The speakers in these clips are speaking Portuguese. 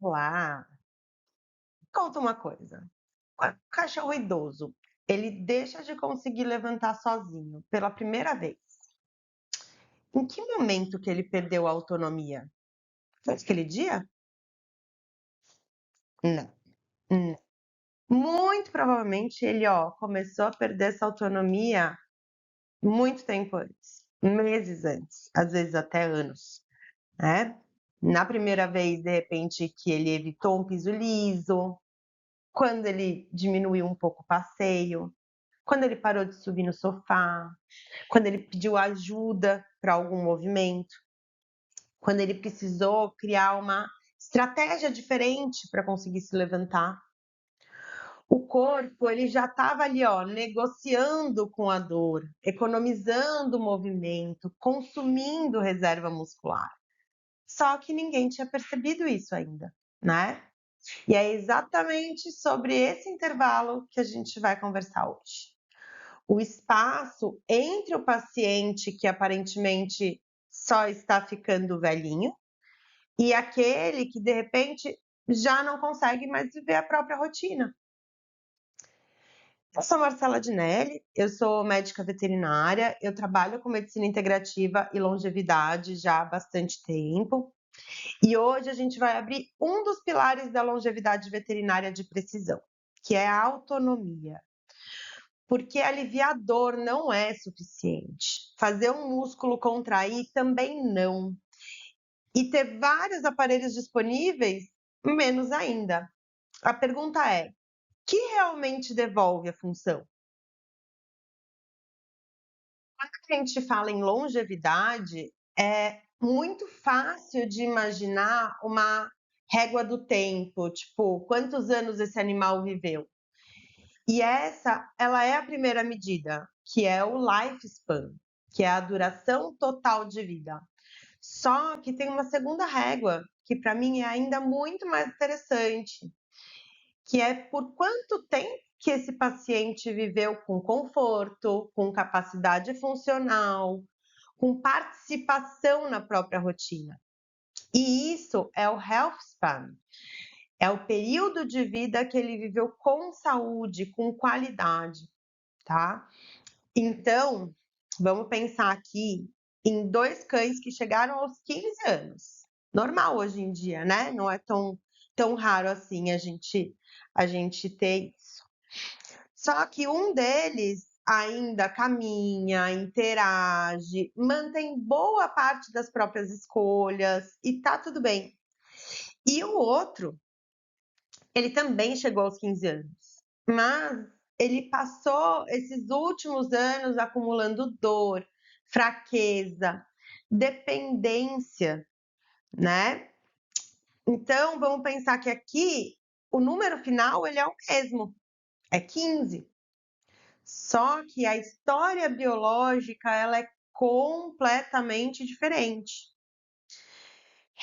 Lá, conta uma coisa. Quando o cachorro idoso, ele deixa de conseguir levantar sozinho pela primeira vez. Em que momento que ele perdeu a autonomia? Foi aquele dia? Não. Não. Muito provavelmente ele, começou a perder essa autonomia muito tempo antes, meses antes, às vezes até anos, né? Na primeira vez, de repente, que ele evitou um piso liso, quando ele diminuiu um pouco o passeio, quando ele parou de subir no sofá, quando ele pediu ajuda para algum movimento, quando ele precisou criar uma estratégia diferente para conseguir se levantar. O corpo, ele já estava ali, negociando com a dor, economizando movimento, consumindo reserva muscular. Só que ninguém tinha percebido isso ainda, né? E é exatamente sobre esse intervalo que a gente vai conversar hoje. O espaço entre o paciente que aparentemente só está ficando velhinho e aquele que de repente já não consegue mais viver a própria rotina. Eu sou Marcela Dinelli, eu sou médica veterinária, eu trabalho com medicina integrativa e longevidade já há bastante tempo. E hoje a gente vai abrir um dos pilares da longevidade veterinária de precisão, que é a autonomia. Porque aliviar a dor não é suficiente. Fazer um músculo contrair também não. E ter vários aparelhos disponíveis, menos ainda. A pergunta é: que realmente devolve a função? Quando a gente fala em longevidade, é muito fácil de imaginar uma régua do tempo, tipo, quantos anos esse animal viveu. E ela é a primeira medida, que é o lifespan, que é a duração total de vida. Só que tem uma segunda régua, que para mim é ainda muito mais interessante, que é por quanto tempo que esse paciente viveu com conforto, com capacidade funcional, com participação na própria rotina. E isso é o health span, é o período de vida que ele viveu com saúde, com qualidade, tá? Então, vamos pensar aqui em dois cães que chegaram aos 15 anos. Normal hoje em dia, né? Não é tão raro assim a gente ter isso. Só que um deles ainda caminha, interage, mantém boa parte das próprias escolhas e tá tudo bem. E o outro, ele também chegou aos 15 anos, mas ele passou esses últimos anos acumulando dor, fraqueza, dependência, né? Então, vamos pensar que aqui o número final ele é o mesmo, é 15. Só que a história biológica ela é completamente diferente.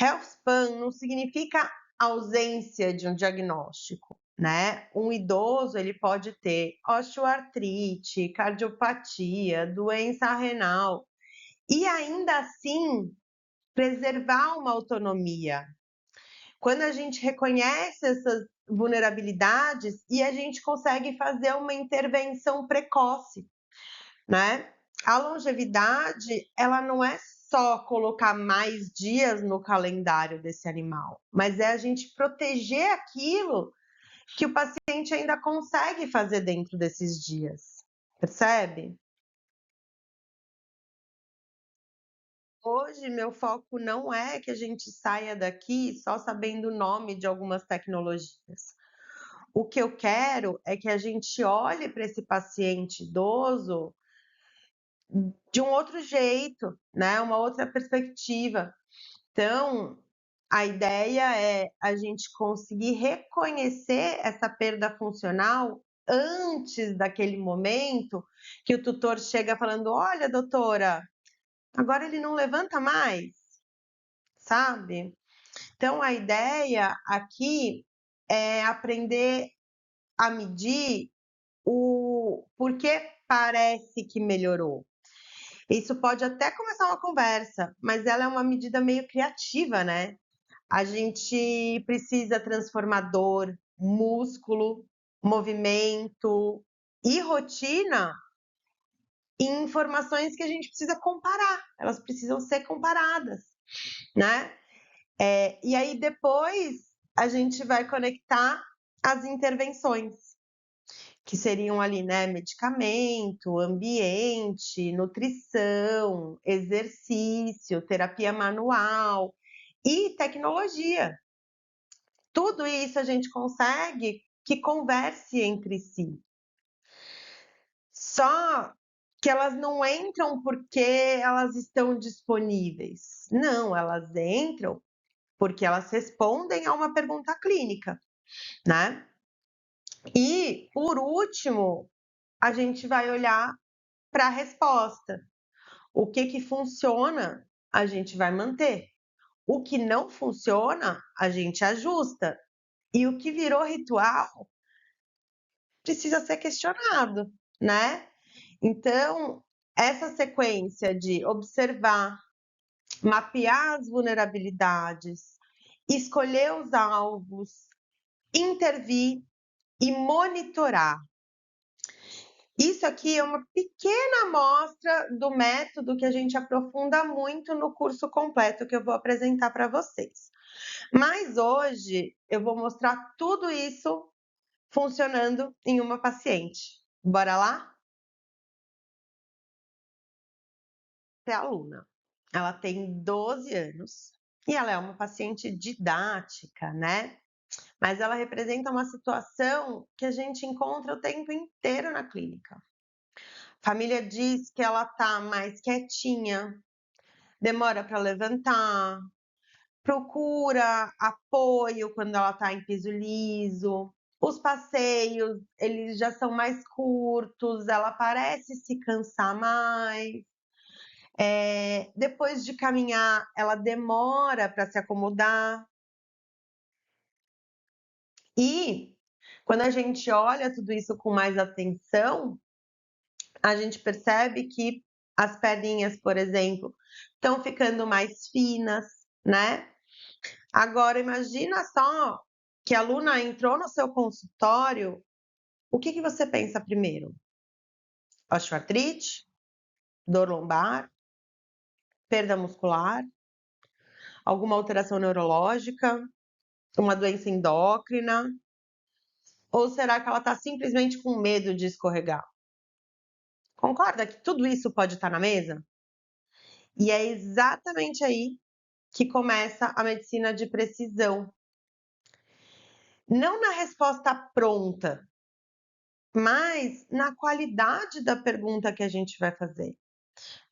Health span não significa ausência de um diagnóstico, né? Um idoso ele pode ter osteoartrite, cardiopatia, doença renal e ainda assim preservar uma autonomia. Quando a gente reconhece essas vulnerabilidades e a gente consegue fazer uma intervenção precoce, né? A longevidade, ela não é só colocar mais dias no calendário desse animal, mas é a gente proteger aquilo que o paciente ainda consegue fazer dentro desses dias, percebe? Hoje, meu foco não é que a gente saia daqui só sabendo o nome de algumas tecnologias. O que eu quero é que a gente olhe para esse paciente idoso de um outro jeito, né? Uma outra perspectiva. Então, a ideia é a gente conseguir reconhecer essa perda funcional antes daquele momento que o tutor chega falando: olha, doutora, agora ele não levanta mais, sabe? Então, a ideia aqui é aprender a medir o porquê parece que melhorou. Isso pode até começar uma conversa, mas ela é uma medida meio criativa, né? A gente precisa transformar dor, músculo, movimento e rotina em informações que a gente precisa comparar, elas precisam ser comparadas, né? E aí depois a gente vai conectar as intervenções, que seriam ali, né, medicamento, ambiente, nutrição, exercício, terapia manual e tecnologia. Tudo isso a gente consegue que converse entre si. Só que elas não entram porque elas estão disponíveis. Não, elas entram porque elas respondem a uma pergunta clínica, né? E, por último, a gente vai olhar para a resposta. O que funciona, a gente vai manter. O que não funciona, a gente ajusta. E o que virou ritual precisa ser questionado, né? Então, essa sequência de observar, mapear as vulnerabilidades, escolher os alvos, intervir e monitorar. Isso aqui é uma pequena amostra do método que a gente aprofunda muito no curso completo que eu vou apresentar para vocês. Mas hoje eu vou mostrar tudo isso funcionando em uma paciente. Bora lá? É aluna. Ela tem 12 anos e ela é uma paciente didática, né? Mas ela representa uma situação que a gente encontra o tempo inteiro na clínica. A família diz que ela tá mais quietinha, demora para levantar, procura apoio quando ela tá em piso liso. Os passeios, eles já são mais curtos, ela parece se cansar mais. Depois de caminhar, ela demora para se acomodar. E quando a gente olha tudo isso com mais atenção, a gente percebe que as perninhas, por exemplo, estão ficando mais finas, né? Agora, imagina só que a aluna entrou no seu consultório, o que você pensa primeiro? Osteoartrite? Dor lombar? Perda muscular? Alguma alteração neurológica? Uma doença endócrina? Ou será que ela está simplesmente com medo de escorregar? Concorda que tudo isso pode estar na mesa? E é exatamente aí que começa a medicina de precisão. Não na resposta pronta, mas na qualidade da pergunta que a gente vai fazer,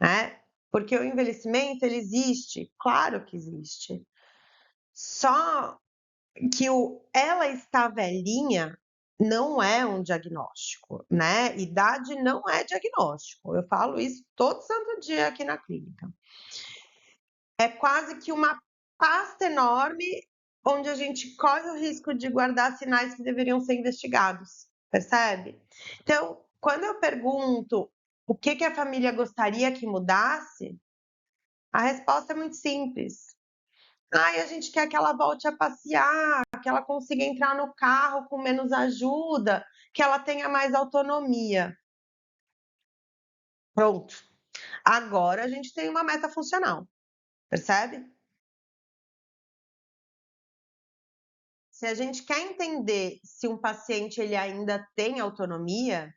né? Porque o envelhecimento, ele existe, claro que existe. Só que ela está velhinha não é um diagnóstico, né? Idade não é diagnóstico. Eu falo isso todo santo dia aqui na clínica. É quase que uma pasta enorme onde a gente corre o risco de guardar sinais que deveriam ser investigados, percebe? Então, quando eu pergunto o que a família gostaria que mudasse, a resposta é muito simples. Ai, a gente quer que ela volte a passear, que ela consiga entrar no carro com menos ajuda, que ela tenha mais autonomia. Pronto. Agora a gente tem uma meta funcional, percebe? Se a gente quer entender se um paciente ele ainda tem autonomia,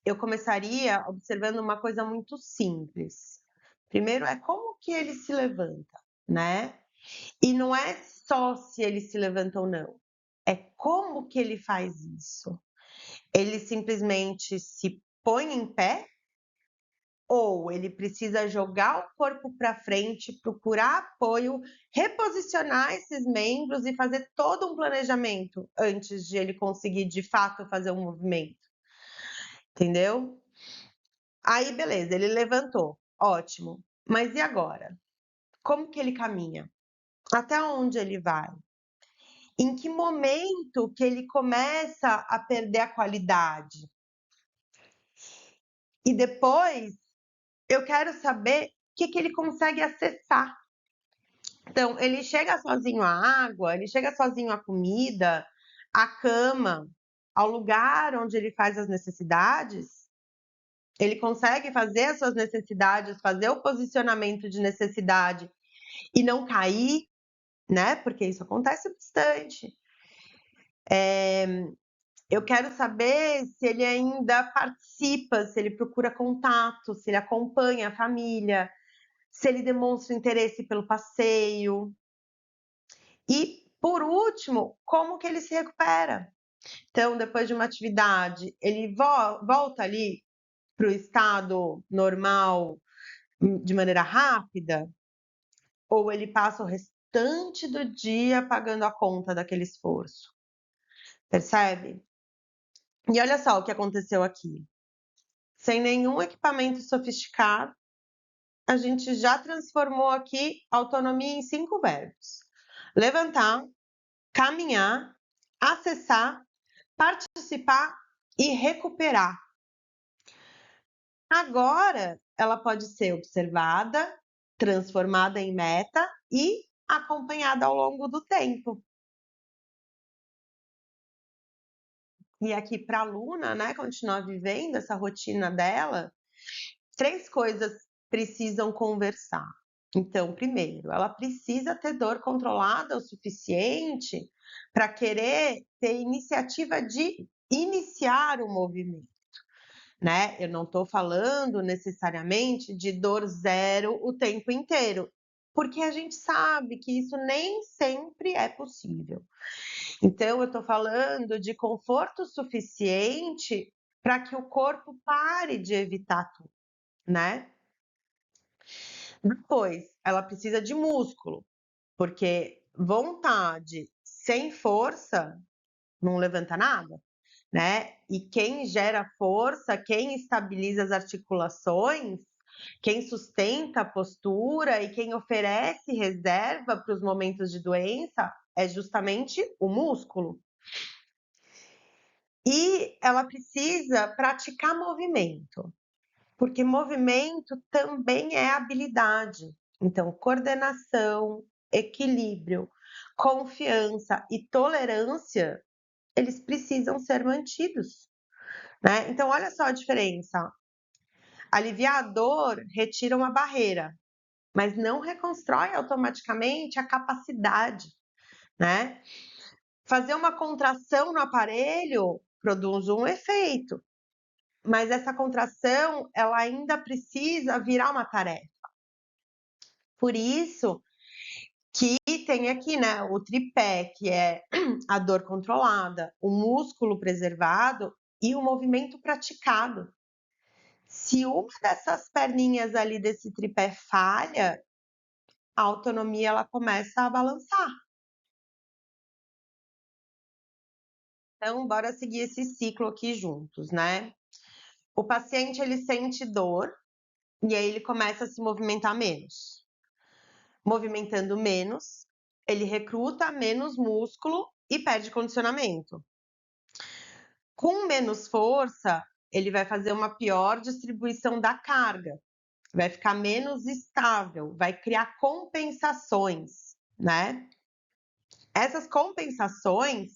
eu começaria observando uma coisa muito simples. Primeiro é como que ele se levanta, né? E não é só se ele se levanta ou não, é como que ele faz isso. Ele simplesmente se põe em pé ou ele precisa jogar o corpo para frente, procurar apoio, reposicionar esses membros e fazer todo um planejamento antes de ele conseguir de fato fazer um movimento. Entendeu? Aí, beleza, ele levantou, ótimo. Mas e agora? Como que ele caminha? Até onde ele vai? Em que momento que ele começa a perder a qualidade? E depois, eu quero saber o que ele consegue acessar. Então, ele chega sozinho à água, ele chega sozinho à comida, à cama, ao lugar onde ele faz as necessidades. Ele consegue fazer as suas necessidades, fazer o posicionamento de necessidade e não cair, né? Porque isso acontece bastante. Eu quero saber se ele ainda participa, se ele procura contato, se ele acompanha a família, se ele demonstra interesse pelo passeio. E, por último, como que ele se recupera. Então, depois de uma atividade, ele volta ali para o estado normal de maneira rápida, ou ele passa o restante do dia pagando a conta daquele esforço. Percebe? E olha só o que aconteceu aqui. Sem nenhum equipamento sofisticado, a gente já transformou aqui autonomia em 5 verbos: levantar, caminhar, acessar, participar e recuperar. Agora, ela pode ser observada, transformada em meta e acompanhada ao longo do tempo. E aqui para a aluna, né, continuar vivendo essa rotina dela, 3 coisas precisam conversar. Então, primeiro, ela precisa ter dor controlada o suficiente para querer ter iniciativa de iniciar o movimento, né? Eu não estou falando necessariamente de dor zero o tempo inteiro, porque a gente sabe que isso nem sempre é possível. Então, eu estou falando de conforto suficiente para que o corpo pare de evitar tudo, né? Depois, ela precisa de músculo, porque vontade sem força não levanta nada, né? E quem gera força, quem estabiliza as articulações, quem sustenta a postura e quem oferece reserva para os momentos de doença é justamente o músculo. E ela precisa praticar movimento, porque movimento também é habilidade. Então, coordenação, equilíbrio, confiança e tolerância, eles precisam ser mantidos, né? Então, olha só a diferença. Aliviar a dor retira uma barreira, mas não reconstrói automaticamente a capacidade, né? Fazer uma contração no aparelho produz um efeito, mas essa contração, ela ainda precisa virar uma tarefa. Por isso que tem aqui, né, o tripé, que é a dor controlada, o músculo preservado e o movimento praticado. Se uma dessas perninhas ali desse tripé falha, a autonomia ela começa a balançar. Então, bora seguir esse ciclo aqui juntos, né? O paciente ele sente dor e aí ele começa a se movimentar menos. Movimentando menos, ele recruta menos músculo e perde condicionamento. Com menos força, ele vai fazer uma pior distribuição da carga, vai ficar menos estável, vai criar compensações, né? Essas compensações,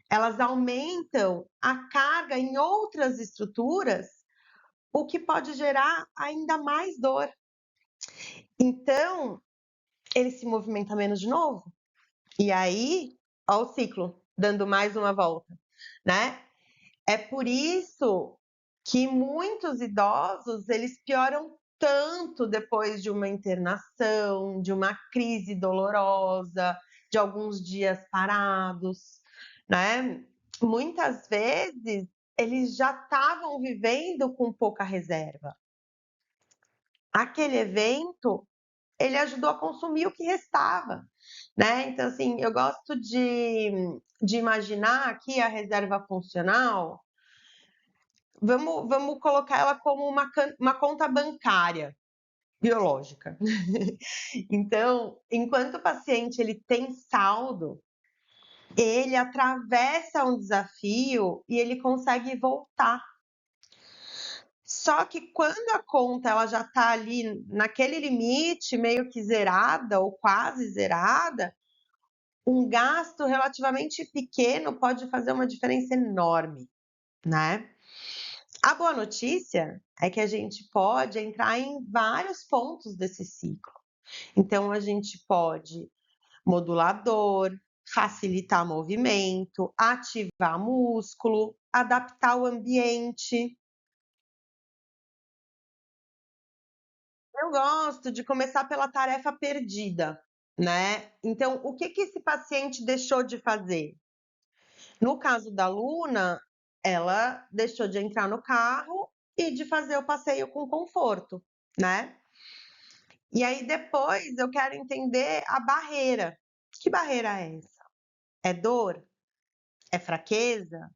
elas aumentam a carga em outras estruturas, o que pode gerar ainda mais dor. Então, ele se movimenta menos de novo. E aí, ó o ciclo, dando mais uma volta, né? É por isso que muitos idosos, eles pioram tanto depois de uma internação, de uma crise dolorosa, de alguns dias parados, né? Muitas vezes, eles já estavam vivendo com pouca reserva. Aquele evento, ele ajudou a consumir o que restava, né? Então, assim, eu gosto de imaginar aqui a reserva funcional. Vamos colocar ela como uma conta bancária biológica. Então, enquanto o paciente ele tem saldo, ele atravessa um desafio e ele consegue voltar. Só que quando a conta ela já está ali naquele limite, meio que zerada ou quase zerada, um gasto relativamente pequeno pode fazer uma diferença enorme, né. A boa notícia é que a gente pode entrar em vários pontos desse ciclo. Então a gente pode modular dor, facilitar movimento, ativar músculo, adaptar o ambiente. Eu gosto de começar pela tarefa perdida, né. Então, o que que esse paciente deixou de fazer? No caso da Luna, ela deixou de entrar no carro e de fazer o passeio com conforto, né. E aí depois eu quero entender a barreira. Que barreira é essa? É dor? É fraqueza?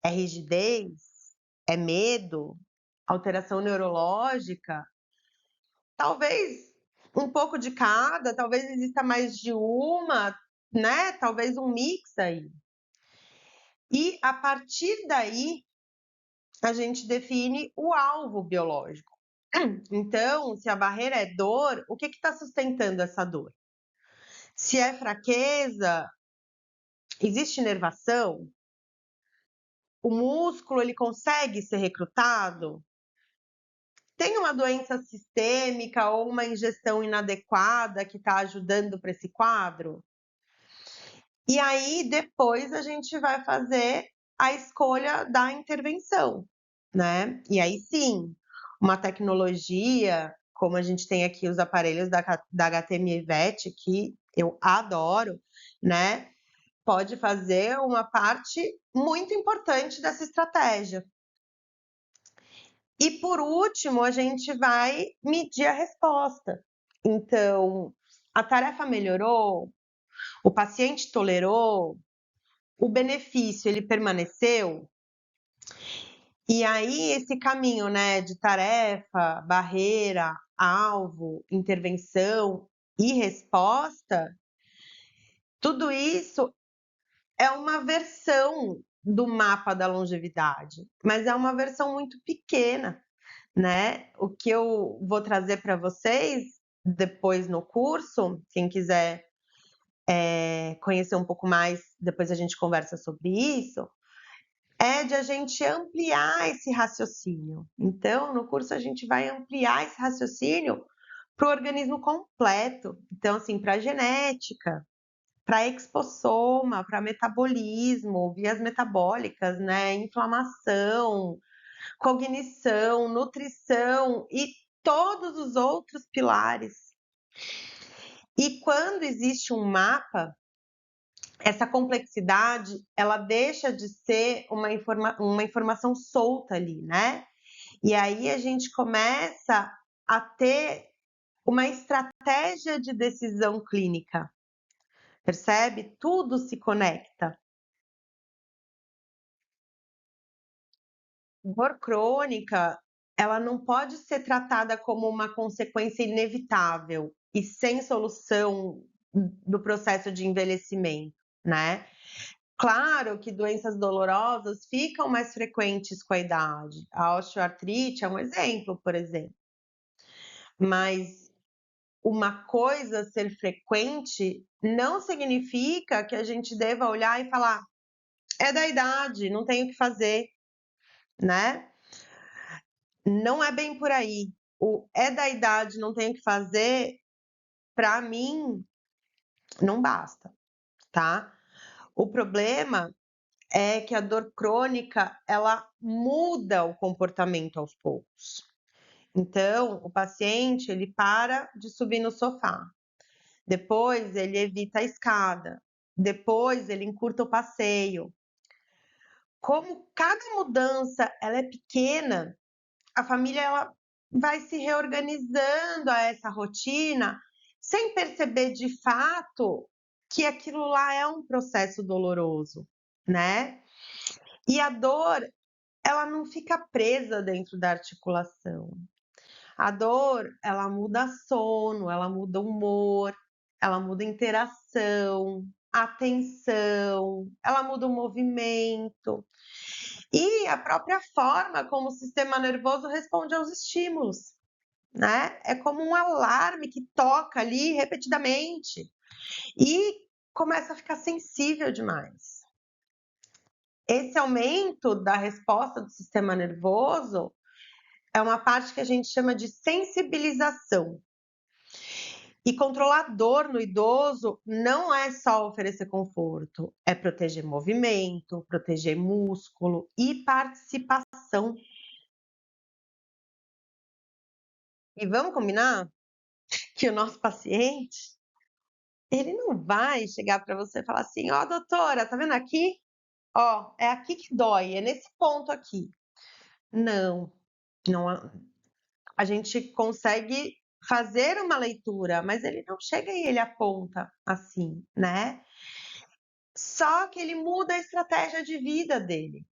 É rigidez? É medo? Alteração neurológica? Talvez um pouco de cada, talvez exista mais de uma, né, talvez um mix aí. E a partir daí, a gente define o alvo biológico. Então, se a barreira é dor, o que está sustentando essa dor? Se é fraqueza, existe inervação? O músculo ele consegue ser recrutado? Tem uma doença sistêmica ou uma ingestão inadequada que está ajudando para esse quadro? E aí, depois, a gente vai fazer a escolha da intervenção, né? E aí sim, uma tecnologia, como a gente tem aqui os aparelhos da HTMI VET, que eu adoro, né? Pode fazer uma parte muito importante dessa estratégia. E por último, a gente vai medir a resposta. Então, a tarefa melhorou? O paciente tolerou? O benefício ele permaneceu? E aí esse caminho, né, de tarefa, barreira, alvo, intervenção e resposta, tudo isso é uma versão do mapa da longevidade, mas é uma versão muito pequena, né? O que eu vou trazer para vocês depois no curso, quem quiser conhecer um pouco mais, depois a gente conversa sobre isso, é de a gente ampliar esse raciocínio. Então, no curso a gente vai ampliar esse raciocínio para o organismo completo. Então, assim, para genética, para expossoma, para metabolismo, vias metabólicas, né, inflamação, cognição, nutrição e todos os outros pilares. E quando existe um mapa, essa complexidade, ela deixa de ser uma informação solta ali, né? E aí a gente começa a ter uma estratégia de decisão clínica, percebe? Tudo se conecta. Dor crônica, ela não pode ser tratada como uma consequência inevitável e sem solução do processo de envelhecimento, né? Claro que doenças dolorosas ficam mais frequentes com a idade. A osteoartrite é um exemplo, por exemplo. Mas uma coisa ser frequente não significa que a gente deva olhar e falar: "É da idade, não tenho o que fazer", né. Não é bem por aí. O "é da idade, não tenho o que fazer", para mim, não basta, tá. O problema é que a dor crônica, ela muda o comportamento aos poucos. Então, o paciente, ele para de subir no sofá, depois ele evita a escada, depois ele encurta o passeio. Como cada mudança ela é pequena, a família ela vai se reorganizando a essa rotina, sem perceber de fato que aquilo lá é um processo doloroso, né. E a dor, ela não fica presa dentro da articulação. A dor, ela muda sono, ela muda humor, ela muda interação, atenção, ela muda o movimento. E a própria forma como o sistema nervoso responde aos estímulos, né? É como um alarme que toca ali repetidamente e começa a ficar sensível demais. Esse aumento da resposta do sistema nervoso é uma parte que a gente chama de sensibilização. E controlar dor no idoso não é só oferecer conforto, é proteger movimento, proteger músculo e participação. E vamos combinar que o nosso paciente, ele não vai chegar para você e falar assim: ó, doutora, tá vendo aqui? Ó, é aqui que dói, é nesse ponto aqui. Não, não, a gente consegue fazer uma leitura, mas ele não chega e ele aponta assim, né? Só que ele muda a estratégia de vida dele.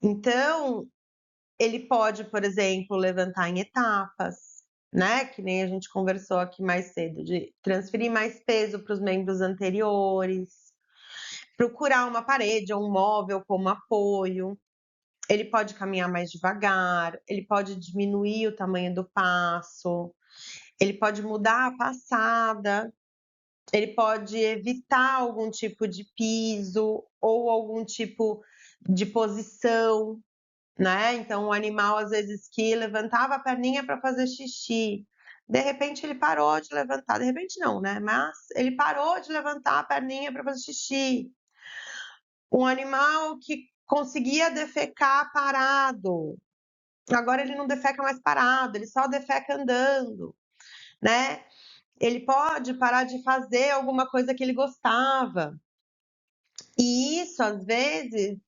Então, ele pode, por exemplo, levantar em etapas, né? Que nem a gente conversou aqui mais cedo, de transferir mais peso para os membros anteriores, procurar uma parede ou um móvel como apoio. Ele pode caminhar mais devagar, ele pode diminuir o tamanho do passo, ele pode mudar a passada, ele pode evitar algum tipo de piso ou algum tipo de posição, né? Então, o animal, às vezes, que levantava a perninha para fazer xixi, de repente ele parou de levantar, de repente não, né? Mas ele parou de levantar a perninha para fazer xixi. Um animal que conseguia defecar parado, agora ele não defeca mais parado, ele só defeca andando, né? Ele pode parar de fazer alguma coisa que ele gostava. E isso, às vezes,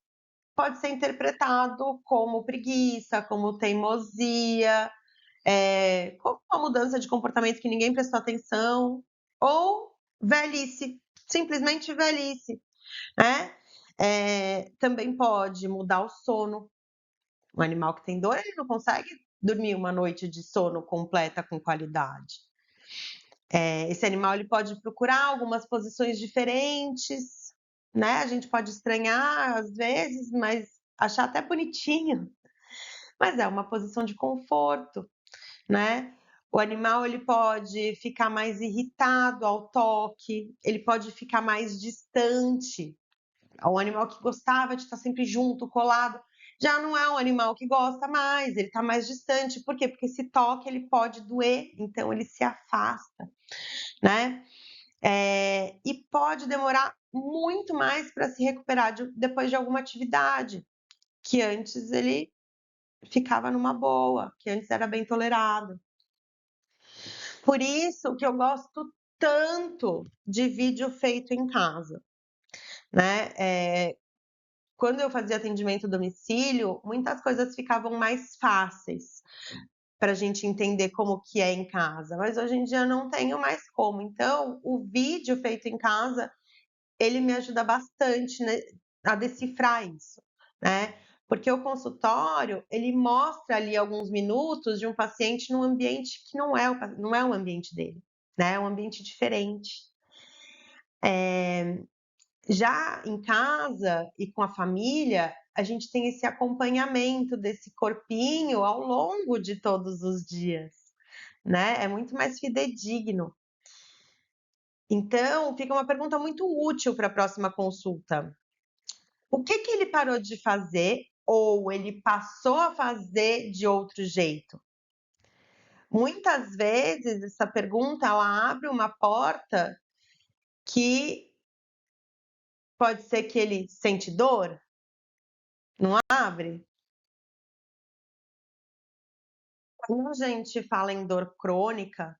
pode ser interpretado como preguiça, como teimosia, como uma mudança de comportamento que ninguém prestou atenção, ou velhice, simplesmente velhice, né? Também pode mudar o sono. O animal que tem dor, ele não consegue dormir uma noite de sono completa com qualidade. Esse animal ele pode procurar algumas posições diferentes, né? A gente pode estranhar às vezes, mas achar até bonitinho. Mas é uma posição de conforto, né? O animal ele pode ficar mais irritado ao toque, ele pode ficar mais distante. O animal que gostava de estar sempre junto, colado, já não é um animal que gosta mais, ele está mais distante. Por quê? Porque esse toque ele pode doer, então ele se afasta, né? E pode demorar muito mais para se recuperar depois de alguma atividade, que antes ele ficava numa boa, que antes era bem tolerado. Por isso que eu gosto tanto de vídeo feito em casa, né? Quando eu fazia atendimento a domicílio, muitas coisas ficavam mais fáceis para a gente entender como que é em casa, mas hoje em dia não tenho mais como. Então, o vídeo feito em casa, ele me ajuda bastante, né, a decifrar isso, né? Porque o consultório, ele mostra ali alguns minutos de um paciente num ambiente que não é o ambiente dele, né? É um ambiente diferente. Já em casa e com a família, a gente tem esse acompanhamento desse corpinho ao longo de todos os dias, né? É muito mais fidedigno. Então, fica uma pergunta muito útil para a próxima consulta. O que ele parou de fazer ou ele passou a fazer de outro jeito? Muitas vezes essa pergunta ela abre uma porta que pode ser que ele sente dor, não abre? Quando a gente fala em dor crônica,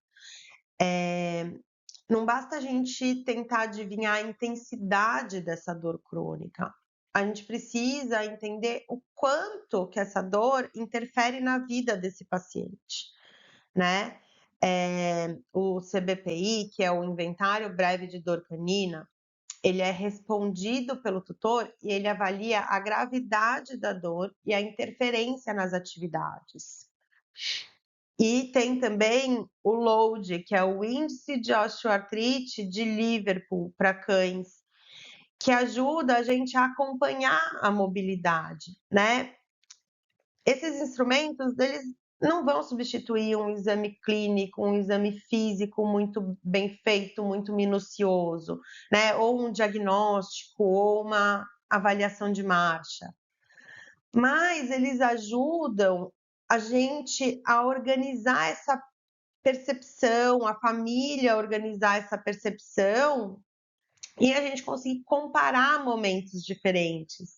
não basta a gente tentar adivinhar a intensidade dessa dor crônica. A gente precisa entender o quanto que essa dor interfere na vida desse paciente, né? O CBPI, que é o Inventário Breve de Dor Canina, ele é respondido pelo tutor e ele avalia a gravidade da dor e a interferência nas atividades. E tem também o LOAD, que é o Índice de Osteoartrite de Liverpool para cães, que ajuda a gente a acompanhar a mobilidade, né? Esses instrumentos, eles não vão substituir um exame clínico, um exame físico muito bem feito, muito minucioso, né? Ou um diagnóstico, ou uma avaliação de marcha. Mas eles ajudam a gente a organizar essa percepção, a família a organizar essa percepção e a gente conseguir comparar momentos diferentes,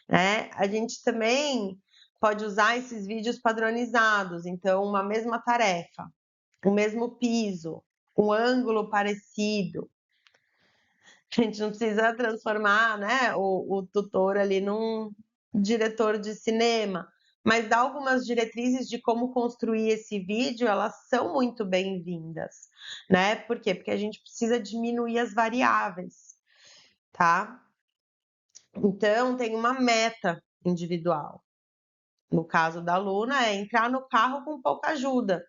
né? A gente também pode usar esses vídeos padronizados, então uma mesma tarefa, o mesmo piso, um ângulo parecido. A gente não precisa transformar, né, o tutor ali num diretor de cinema, mas dar algumas diretrizes de como construir esse vídeo, elas são muito bem-vindas, né? Por quê? Porque a gente precisa diminuir as variáveis, tá? Então, tem uma meta individual. No caso da aluna, é entrar no carro com pouca ajuda.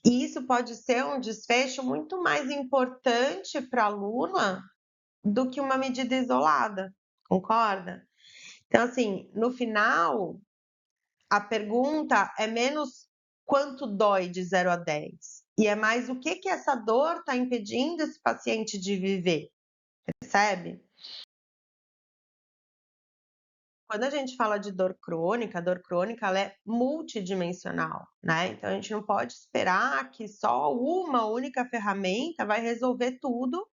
E isso pode ser um desfecho muito mais importante para a aluna do que uma medida isolada, concorda? Então, assim, no final, a pergunta é menos quanto dói de 0 a 10, e é mais o que essa dor está impedindo esse paciente de viver, percebe? Quando a gente fala de dor crônica, a dor crônica ela é multidimensional, né? Então a gente não pode esperar que só uma única ferramenta vai resolver tudo,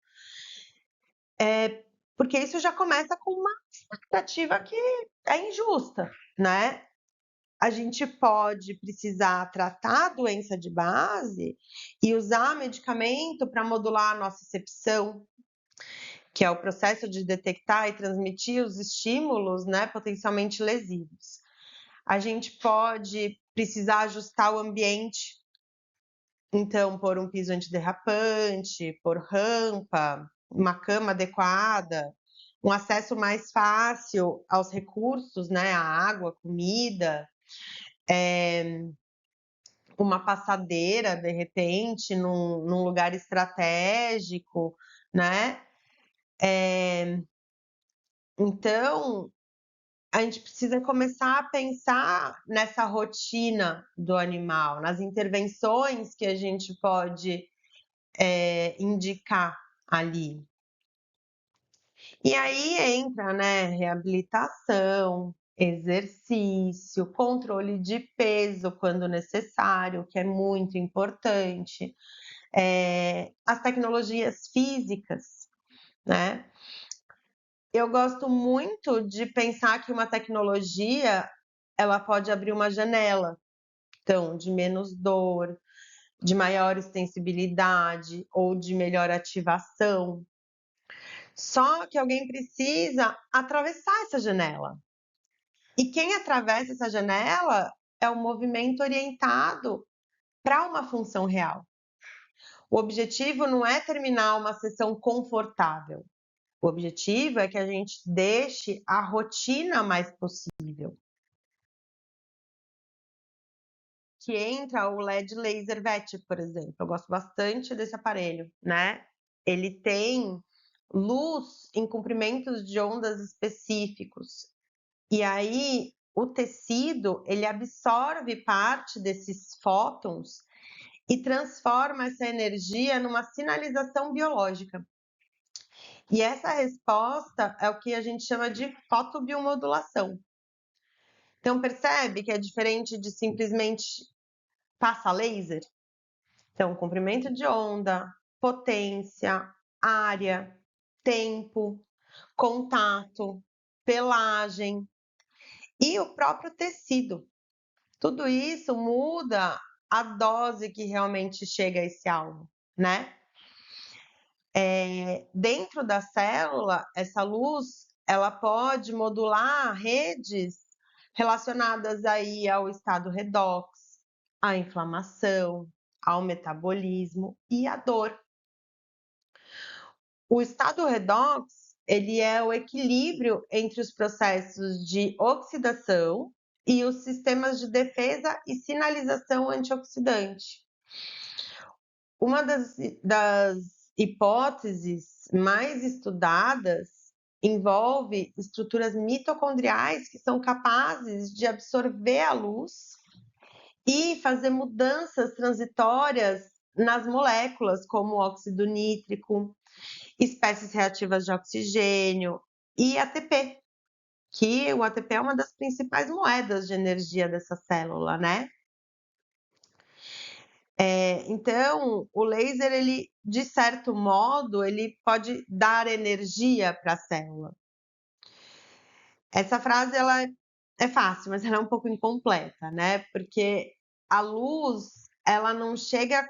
porque isso já começa com uma expectativa que é injusta, né? A gente pode precisar tratar a doença de base e usar medicamento para modular a nocicepção, que é o processo de detectar e transmitir os estímulos, né, potencialmente lesivos. A gente pode precisar ajustar o ambiente, então pôr um piso antiderrapante, pôr rampa, uma cama adequada, um acesso mais fácil aos recursos, né, a água, comida, uma passadeira, de repente, num lugar estratégico, né? Então, a gente precisa começar a pensar nessa rotina do animal, nas intervenções que a gente pode indicar ali. E aí entra, né, reabilitação, exercício, controle de peso quando necessário, que é muito importante, as tecnologias físicas, né? Eu gosto muito de pensar que uma tecnologia ela pode abrir uma janela, então, de menos dor, de maior extensibilidade ou de melhor ativação. Só que alguém precisa atravessar essa janela. E quem atravessa essa janela é o movimento orientado para uma função real. O objetivo não é terminar uma sessão confortável. O objetivo é que a gente deixe a rotina mais possível. Que entra o LED Laser VET, por exemplo. Eu gosto bastante desse aparelho, né? Ele tem luz em comprimentos de ondas específicos. E aí o tecido, ele absorve parte desses fótons e transforma essa energia numa sinalização biológica. E essa resposta é o que a gente chama de fotobiomodulação. Então percebe que é diferente de simplesmente passa laser? Então, comprimento de onda, potência, área, tempo, contato, pelagem e o próprio tecido. Tudo isso muda a dose que realmente chega a esse alvo, né? Dentro da célula, essa luz, ela pode modular redes relacionadas aí ao estado redox, à inflamação, ao metabolismo e à dor. O estado redox, ele é o equilíbrio entre os processos de oxidação e os sistemas de defesa e sinalização antioxidante. Uma das hipóteses mais estudadas envolve estruturas mitocondriais que são capazes de absorver a luz e fazer mudanças transitórias nas moléculas, como óxido nítrico, espécies reativas de oxigênio e ATP, que o ATP é uma das principais moedas de energia dessa célula, né? Então, o laser, ele, de certo modo, ele pode dar energia para a célula. Essa frase, ela é fácil, mas ela é um pouco incompleta, né? Porque a luz, ela não chega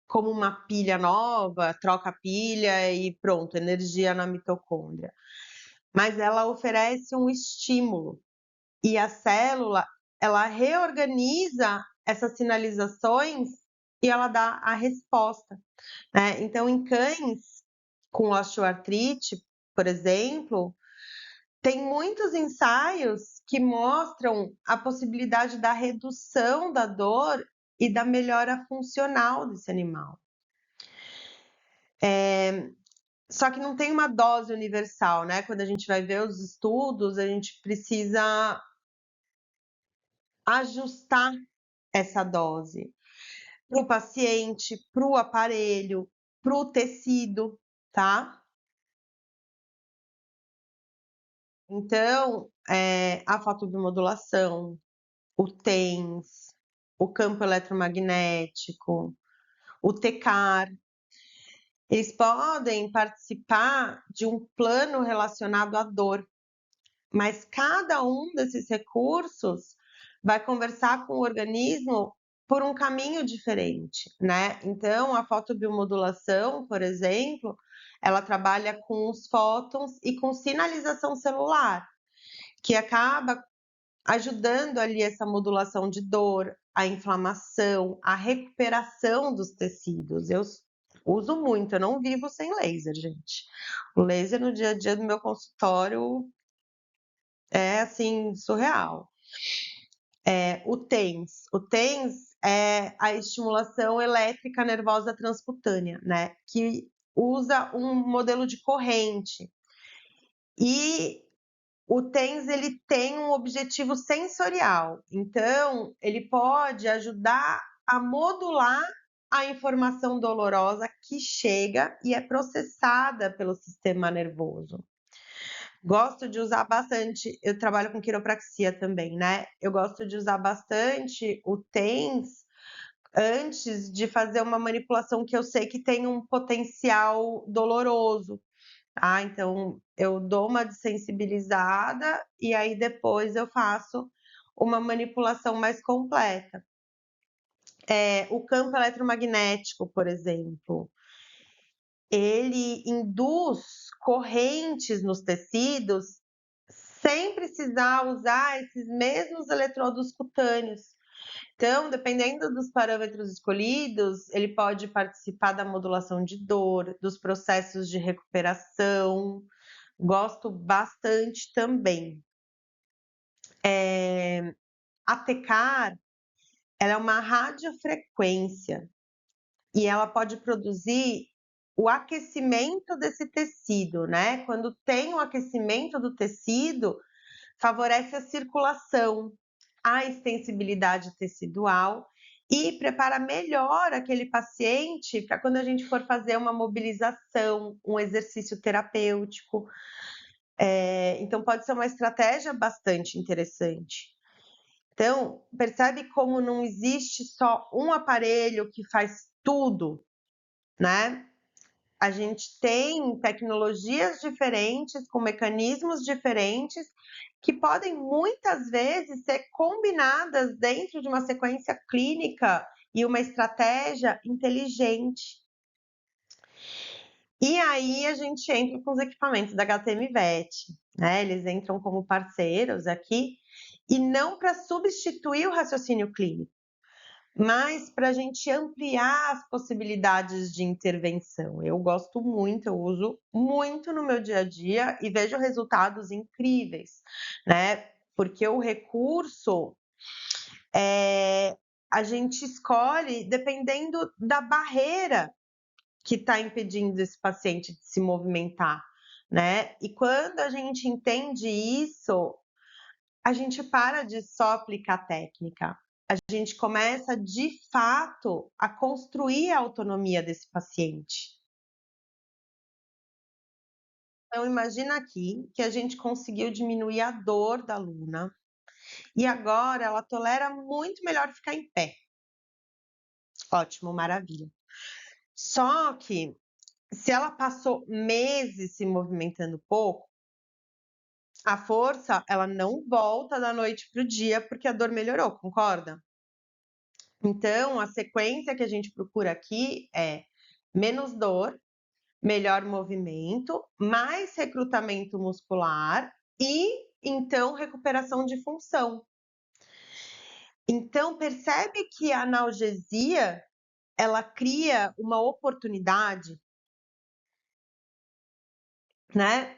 como uma pilha nova, troca a pilha e pronto, energia na mitocôndria. Mas ela oferece um estímulo. E a célula, ela reorganiza essas sinalizações e ela dá a resposta, né? Então, em cães com osteoartrite, por exemplo, tem muitos ensaios que mostram a possibilidade da redução da dor e da melhora funcional desse animal. Só que não tem uma dose universal, né? Quando a gente vai ver os estudos, a gente precisa ajustar essa dose para o paciente, para o aparelho, para o tecido, tá? Então, a fotobiomodulação, o TENS, o campo eletromagnético, o TECAR, eles podem participar de um plano relacionado à dor, mas cada um desses recursos vai conversar com o organismo por um caminho diferente, né? Então, a fotobiomodulação, por exemplo, ela trabalha com os fótons e com sinalização celular, que acaba ajudando ali essa modulação de dor, a inflamação, a recuperação dos tecidos. Eu uso muito, eu não vivo sem laser, gente. O laser no dia a dia do meu consultório é assim, surreal. O TENS. O TENS é a estimulação elétrica nervosa transcutânea, né? Que usa um modelo de corrente. E o TENS, ele tem um objetivo sensorial. Então, ele pode ajudar a modular a informação dolorosa que chega e é processada pelo sistema nervoso. Gosto de usar bastante, eu trabalho com quiropraxia também, né? Eu gosto de usar bastante o TENS antes de fazer uma manipulação que eu sei que tem um potencial doloroso, tá? Então, eu dou uma desensibilizada e aí depois eu faço uma manipulação mais completa. O campo eletromagnético, por exemplo, ele induz correntes nos tecidos sem precisar usar esses mesmos eletrodos cutâneos. Então, dependendo dos parâmetros escolhidos, ele pode participar da modulação de dor, dos processos de recuperação. Gosto bastante também. A TECAR, ela é uma radiofrequência e ela pode produzir o aquecimento desse tecido, né? Quando tem o aquecimento do tecido, favorece a circulação, a extensibilidade tecidual e prepara melhor aquele paciente para quando a gente for fazer uma mobilização, um exercício terapêutico. Então, pode ser uma estratégia bastante interessante. Então, percebe como não existe só um aparelho que faz tudo, né? A gente tem tecnologias diferentes, com mecanismos diferentes, que podem muitas vezes ser combinadas dentro de uma sequência clínica e uma estratégia inteligente. E aí a gente entra com os equipamentos da HTM Vet, né? Eles entram como parceiros aqui, e não para substituir o raciocínio clínico, mas para a gente ampliar as possibilidades de intervenção. Eu gosto muito, eu uso muito no meu dia a dia e vejo resultados incríveis, né? Porque o recurso a gente escolhe dependendo da barreira que está impedindo esse paciente de se movimentar. né? E quando a gente entende isso, a gente para de só aplicar técnica. A gente começa, de fato, a construir a autonomia desse paciente. Então, imagina aqui que a gente conseguiu diminuir a dor da aluna e agora ela tolera muito melhor ficar em pé. Ótimo, maravilha. Só que se ela passou meses se movimentando pouco, a força ela não volta da noite para o dia porque a dor melhorou, concorda? Então, a sequência que a gente procura aqui é menos dor, melhor movimento, mais recrutamento muscular e então recuperação de função. Então, percebe que a analgesia ela cria uma oportunidade, né?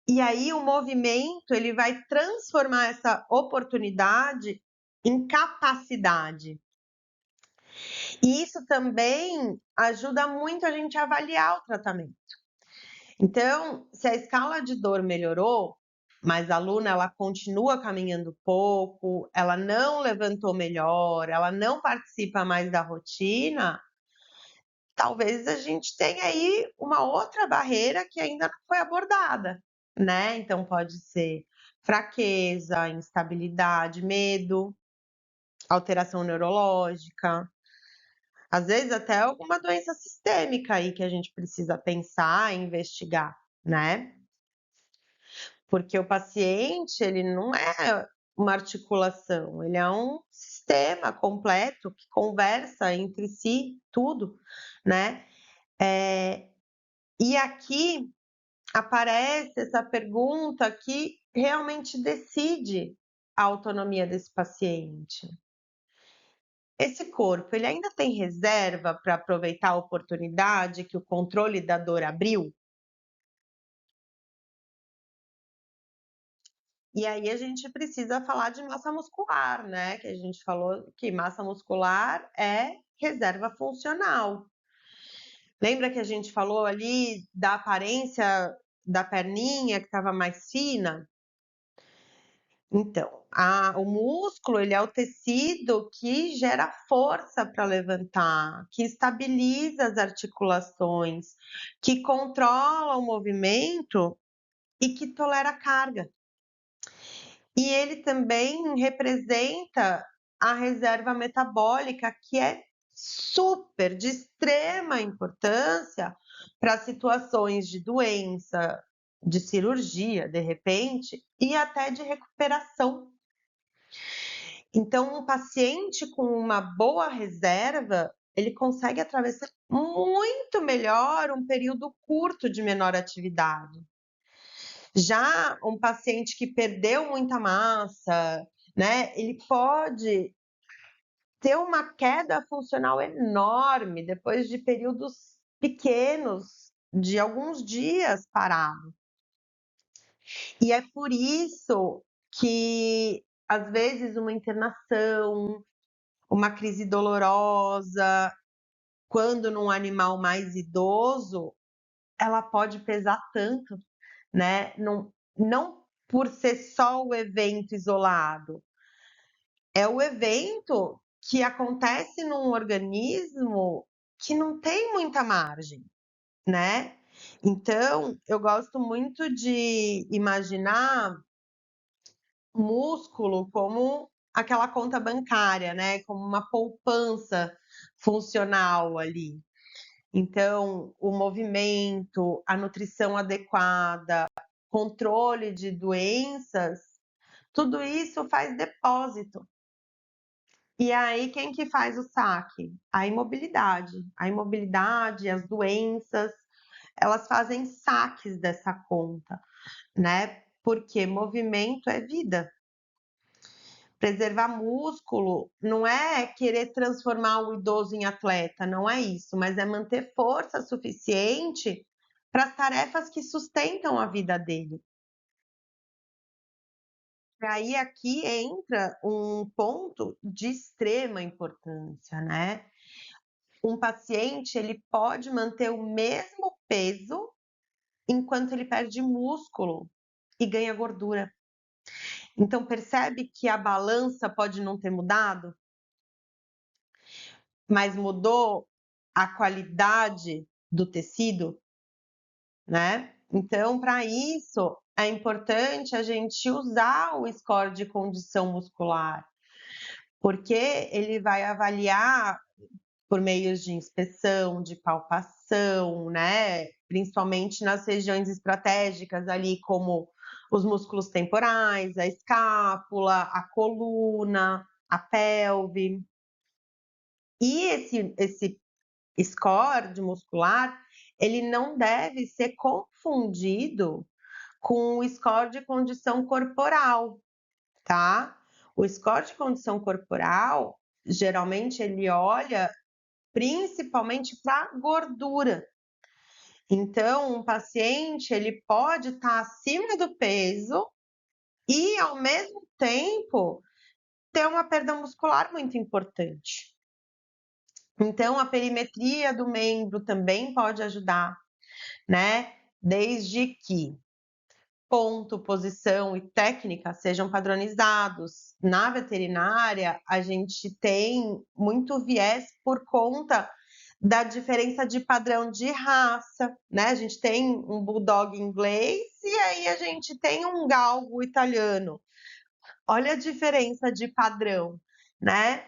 E aí o movimento ele vai transformar essa oportunidade em capacidade. E isso também ajuda muito a gente a avaliar o tratamento. Então, se a escala de dor melhorou, mas a aluna ela continua caminhando pouco, ela não levantou melhor, ela não participa mais da rotina, talvez a gente tenha aí uma outra barreira que ainda não foi abordada, né? Então pode ser fraqueza, instabilidade, medo, alteração neurológica, às vezes até alguma doença sistêmica aí que a gente precisa pensar e investigar, né? Porque o paciente, ele não é uma articulação, ele é um sistema completo que conversa entre si tudo, né? E aqui aparece essa pergunta que realmente decide a autonomia desse paciente. Esse corpo, ele ainda tem reserva para aproveitar a oportunidade que o controle da dor abriu? E aí a gente precisa falar de massa muscular, né? Que a gente falou que massa muscular é reserva funcional. Lembra que a gente falou ali da aparência da perninha que estava mais fina? Então, o músculo ele é o tecido que gera força para levantar, que estabiliza as articulações, que controla o movimento e que tolera carga. E ele também representa a reserva metabólica, que é super, de extrema importância para situações de doença, de cirurgia, de repente, e até de recuperação. Então, um paciente com uma boa reserva, ele consegue atravessar muito melhor um período curto de menor atividade. Já um paciente que perdeu muita massa, né, ele pode ter uma queda funcional enorme depois de períodos pequenos, de alguns dias parado. E é por isso que, às vezes, uma internação, uma crise dolorosa, quando num animal mais idoso, ela pode pesar tanto, né? Não por ser só o evento isolado, é o evento que acontece num organismo que não tem muita margem, né? Então, eu gosto muito de imaginar músculo como aquela conta bancária, né? Como uma poupança funcional ali. Então, o movimento, a nutrição adequada, controle de doenças, tudo isso faz depósito. E aí, quem que faz o saque? A imobilidade. A imobilidade, as doenças, elas fazem saques dessa conta, né? Porque movimento é vida. Preservar músculo não é querer transformar o idoso em atleta, não é isso, mas é manter força suficiente para as tarefas que sustentam a vida dele. E aí aqui entra um ponto de extrema importância, né? Um paciente ele pode manter o mesmo peso enquanto ele perde músculo e ganha gordura. Então percebe que a balança pode não ter mudado, mas mudou a qualidade do tecido, né? Então, para isso, é importante a gente usar o score de condição muscular, porque ele vai avaliar por meios de inspeção, de palpação, né? Principalmente nas regiões estratégicas ali, como os músculos temporais, a escápula, a coluna, a pelve. E esse score de muscular, ele não deve ser confundido com o score de condição corporal, tá? O score de condição corporal, geralmente ele olha principalmente para gordura. Então, um paciente ele pode estar acima do peso e, ao mesmo tempo, ter uma perda muscular muito importante. Então, a perimetria do membro também pode ajudar, né? Desde que ponto, posição e técnica sejam padronizados. Na veterinária, a gente tem muito viés por conta da diferença de padrão de raça, né? A gente tem um bulldog inglês e aí a gente tem um galgo italiano. Olha a diferença de padrão, né?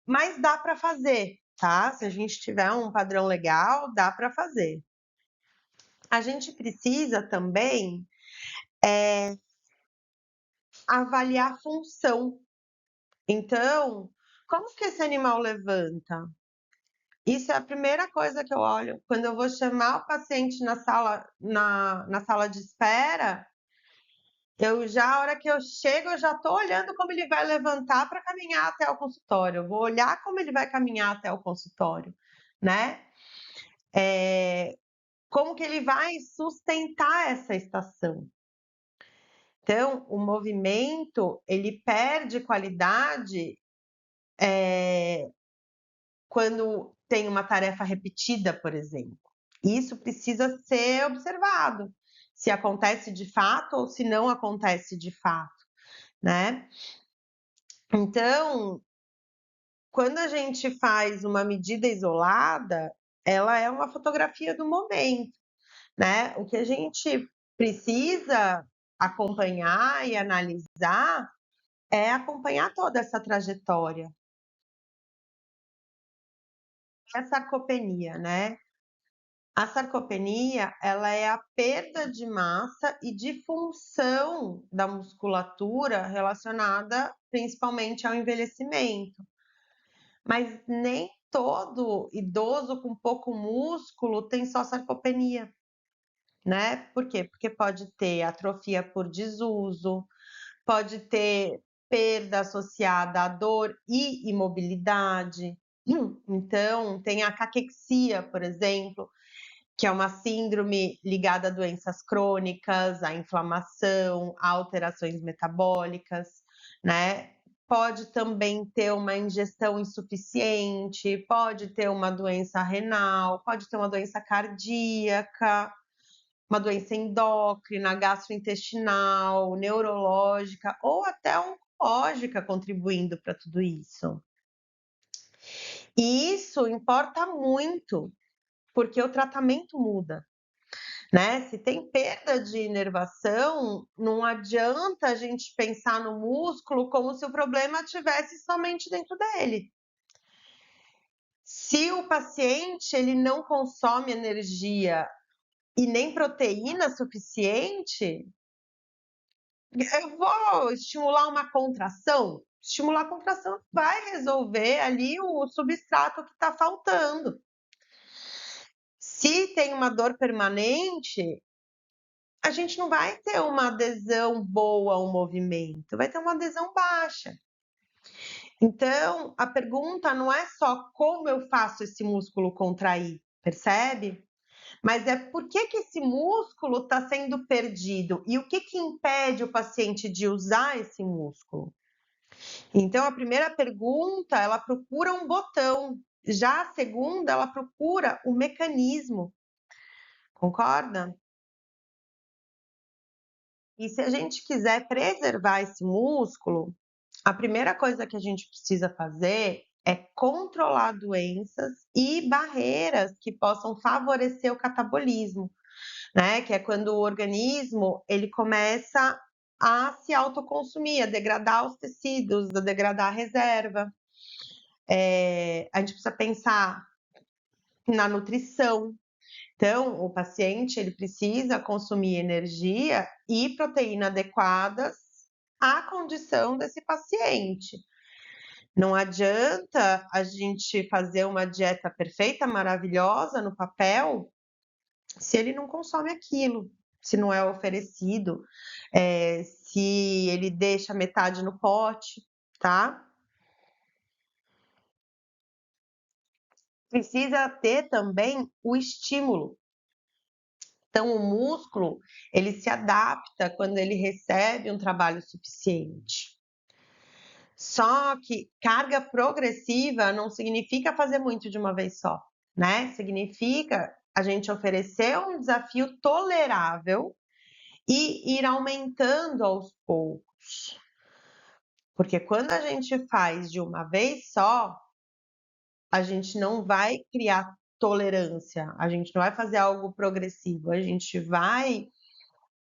Mas dá para fazer, tá? Se a gente tiver um padrão legal, dá para fazer. A gente precisa também avaliar a função. Então, como que esse animal levanta? Isso é a primeira coisa que eu olho. Quando eu vou chamar o paciente na sala de espera, a hora que eu chego, eu já estou olhando como ele vai levantar para caminhar até o consultório. Eu vou olhar como ele vai caminhar até o consultório, né? Como que ele vai sustentar essa estação. Então, o movimento, ele perde qualidade quando tem uma tarefa repetida, por exemplo. Isso precisa ser observado, se acontece de fato ou se não acontece de fato, né? Então, quando a gente faz uma medida isolada, ela é uma fotografia do momento, né? O que a gente precisa acompanhar e analisar é acompanhar toda essa trajetória. A sarcopenia, né? A sarcopenia, ela é a perda de massa e de função da musculatura relacionada principalmente ao envelhecimento. Mas nem todo idoso com pouco músculo tem só sarcopenia, né? Por quê? Porque pode ter atrofia por desuso, pode ter perda associada à dor e imobilidade. Então, tem a caquexia, por exemplo, que é uma síndrome ligada a doenças crônicas, à inflamação, a alterações metabólicas, né? Pode também ter uma ingestão insuficiente, pode ter uma doença renal, pode ter uma doença cardíaca, uma doença endócrina, gastrointestinal, neurológica ou até oncológica contribuindo para tudo isso. E isso importa muito, porque o tratamento muda, né? Se tem perda de inervação, não adianta a gente pensar no músculo como se o problema estivesse somente dentro dele. Se o paciente ele não consome energia e nem proteína suficiente, eu vou estimular uma contração. Estimular a contração vai resolver ali o substrato que está faltando. Se tem uma dor permanente, a gente não vai ter uma adesão boa ao movimento, vai ter uma adesão baixa. Então, a pergunta não é só como eu faço esse músculo contrair, percebe? Mas é por que esse músculo está sendo perdido e o que impede o paciente de usar esse músculo. Então, a primeira pergunta, ela procura um botão. Já a segunda, ela procura o mecanismo. Concorda? E se a gente quiser preservar esse músculo, a primeira coisa que a gente precisa fazer é controlar doenças e barreiras que possam favorecer o catabolismo, né? Que é quando o organismo ele começa a se autoconsumir, a degradar os tecidos, a degradar a reserva. A gente precisa pensar na nutrição. Então, o paciente ele precisa consumir energia e proteína adequadas à condição desse paciente. Não adianta a gente fazer uma dieta perfeita, maravilhosa no papel, se ele não consome aquilo, se não é oferecido, se ele deixa metade no pote, tá? Precisa ter também o estímulo. Então, o músculo, ele se adapta quando ele recebe um trabalho suficiente. Só que carga progressiva não significa fazer muito de uma vez só, né? Significa a gente oferecer um desafio tolerável e ir aumentando aos poucos. Porque quando a gente faz de uma vez só, a gente não vai criar tolerância, a gente não vai fazer algo progressivo, a gente vai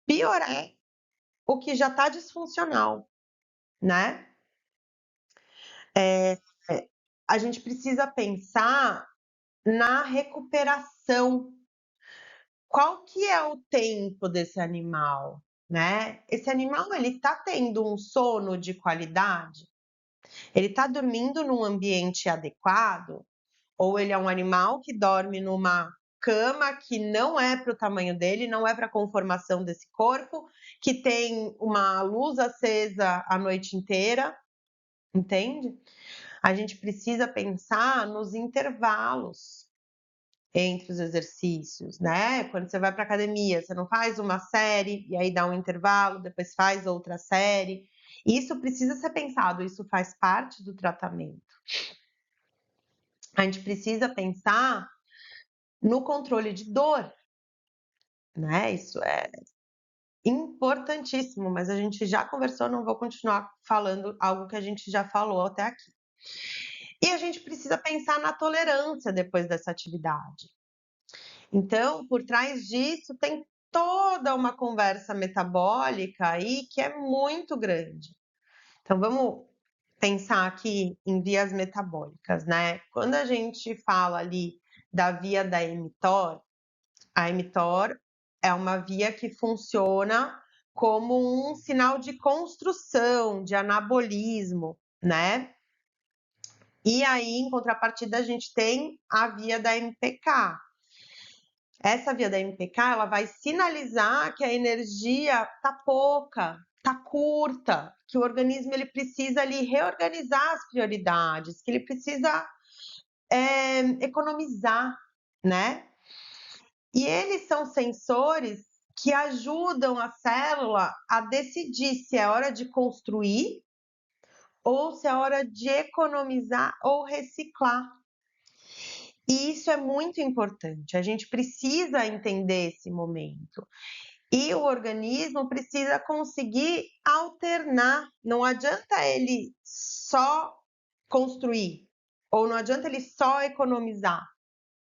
piorar o que já está disfuncional, né? É, a gente precisa pensar na recuperação. Qual que é o tempo desse animal, né? Esse animal ele está tendo um sono de qualidade? Ele está dormindo num ambiente adequado? Ou ele é um animal que dorme numa cama que não é para o tamanho dele, não é para a conformação desse corpo, que tem uma luz acesa a noite inteira, entende? A gente precisa pensar nos intervalos entre os exercícios, né? Quando você vai para academia, você não faz uma série e aí dá um intervalo, depois faz outra série. Isso precisa ser pensado, isso faz parte do tratamento. A gente precisa pensar no controle de dor, né? Isso é importantíssimo, mas a gente já conversou, não vou continuar falando algo que a gente já falou até aqui. E a gente precisa pensar na tolerância depois dessa atividade. Então, por trás disso, tem toda uma conversa metabólica aí que é muito grande. Então, vamos pensar aqui em vias metabólicas, né? Quando a gente fala ali da via da mTOR, a mTOR é uma via que funciona como um sinal de construção, de anabolismo, né? E aí, em contrapartida, a gente tem a via da MPK. Essa via da MPK, ela vai sinalizar que a energia tá pouca, tá curta, que o organismo ele precisa ali reorganizar as prioridades, que ele precisa economizar, né? E eles são sensores que ajudam a célula a decidir se é hora de construir ou se é hora de economizar ou reciclar. E isso é muito importante, a gente precisa entender esse momento. E o organismo precisa conseguir alternar, não adianta ele só construir, ou não adianta ele só economizar,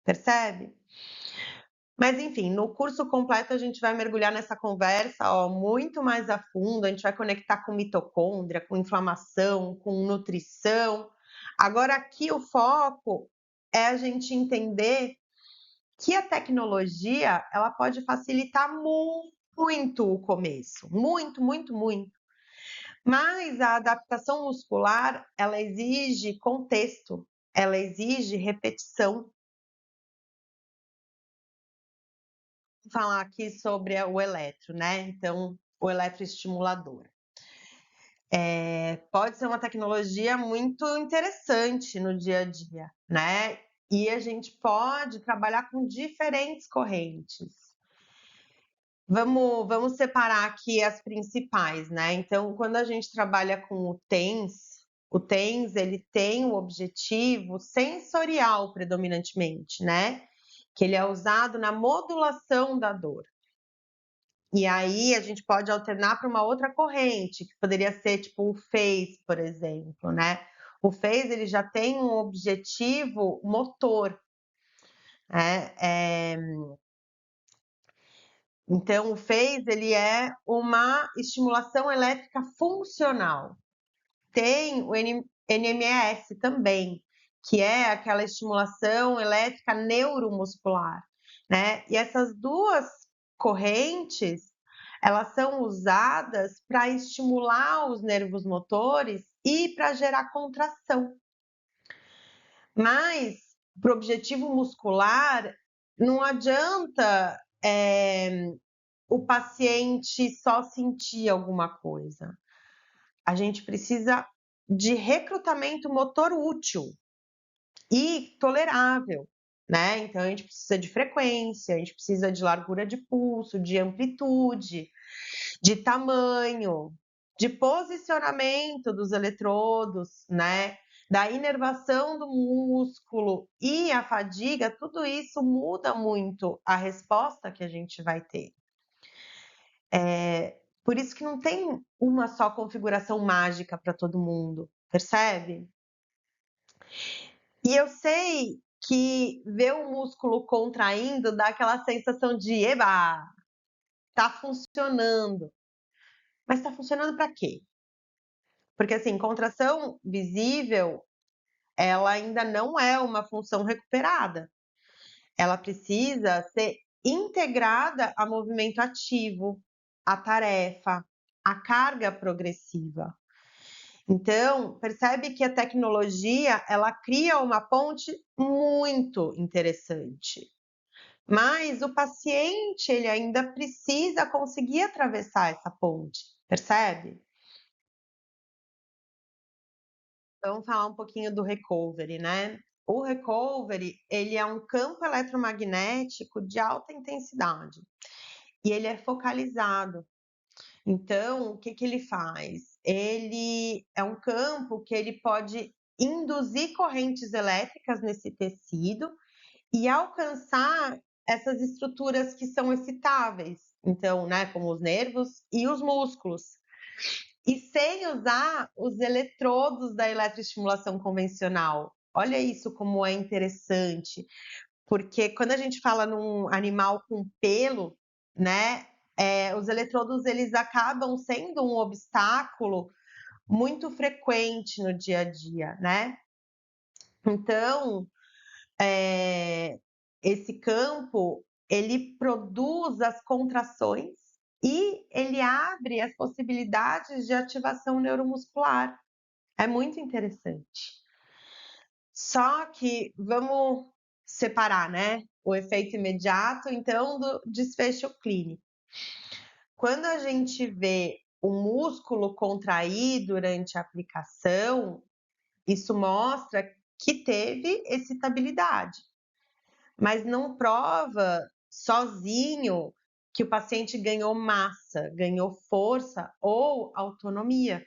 percebe? Mas enfim, no curso completo a gente vai mergulhar nessa conversa, ó, muito mais a fundo, a gente vai conectar com mitocôndria, com inflamação, com nutrição. Agora aqui o foco é a gente entender que a tecnologia, ela pode facilitar muito o começo, muito, muito, muito. Mas a adaptação muscular, ela exige contexto, ela exige repetição. Vou falar aqui sobre o eletro, né? Então, o eletroestimulador. Pode ser uma tecnologia muito interessante no dia a dia, né? E a gente pode trabalhar com diferentes correntes. Vamos separar aqui as principais, né? Então, quando a gente trabalha com o TENS ele tem o objetivo sensorial predominantemente, né? que ele é usado na modulação da dor. E aí a gente pode alternar para uma outra corrente, que poderia ser tipo o phase, por exemplo, né? O phase ele já tem um objetivo motor, né? Então o phase ele é uma estimulação elétrica funcional. Tem o NMES também, que é aquela estimulação elétrica neuromuscular, né? E essas duas correntes, elas são usadas para estimular os nervos motores e para gerar contração. Mas para o objetivo muscular, não adianta o paciente só sentir alguma coisa. A gente precisa de recrutamento motor útil e tolerável, né? Então a gente precisa de frequência, a gente precisa de largura de pulso, de amplitude, de tamanho, de posicionamento dos eletrodos, né? Da inervação do músculo e a fadiga, tudo isso muda muito a resposta que a gente vai ter. Por isso que não tem uma só configuração mágica para todo mundo, percebe? E eu sei que ver o músculo contraindo dá aquela sensação de eba, tá funcionando. Mas tá funcionando para quê? Porque assim, contração visível, ela ainda não é uma função recuperada. Ela precisa ser integrada a movimento ativo, a tarefa, a carga progressiva. Então, percebe que a tecnologia, ela cria uma ponte muito interessante. Mas o paciente, ele ainda precisa conseguir atravessar essa ponte, percebe? Vamos falar um pouquinho do recovery, né? O recovery, ele é um campo eletromagnético de alta intensidade e ele é focalizado. Então, o que ele faz? Ele é um campo que ele pode induzir correntes elétricas nesse tecido e alcançar essas estruturas que são excitáveis, então, né, como os nervos e os músculos. E sem usar os eletrodos da eletroestimulação convencional. Olha isso como é interessante, porque quando a gente fala num animal com pelo, né, os eletrodos eles acabam sendo um obstáculo muito frequente no dia a dia, né? Então, esse campo ele produz as contrações e ele abre as possibilidades de ativação neuromuscular. É muito interessante. Só que vamos separar, né? O efeito imediato, então, do desfecho clínico. Quando a gente vê o músculo contrair durante a aplicação, isso mostra que teve excitabilidade, mas não prova sozinho que o paciente ganhou massa, ganhou força ou autonomia.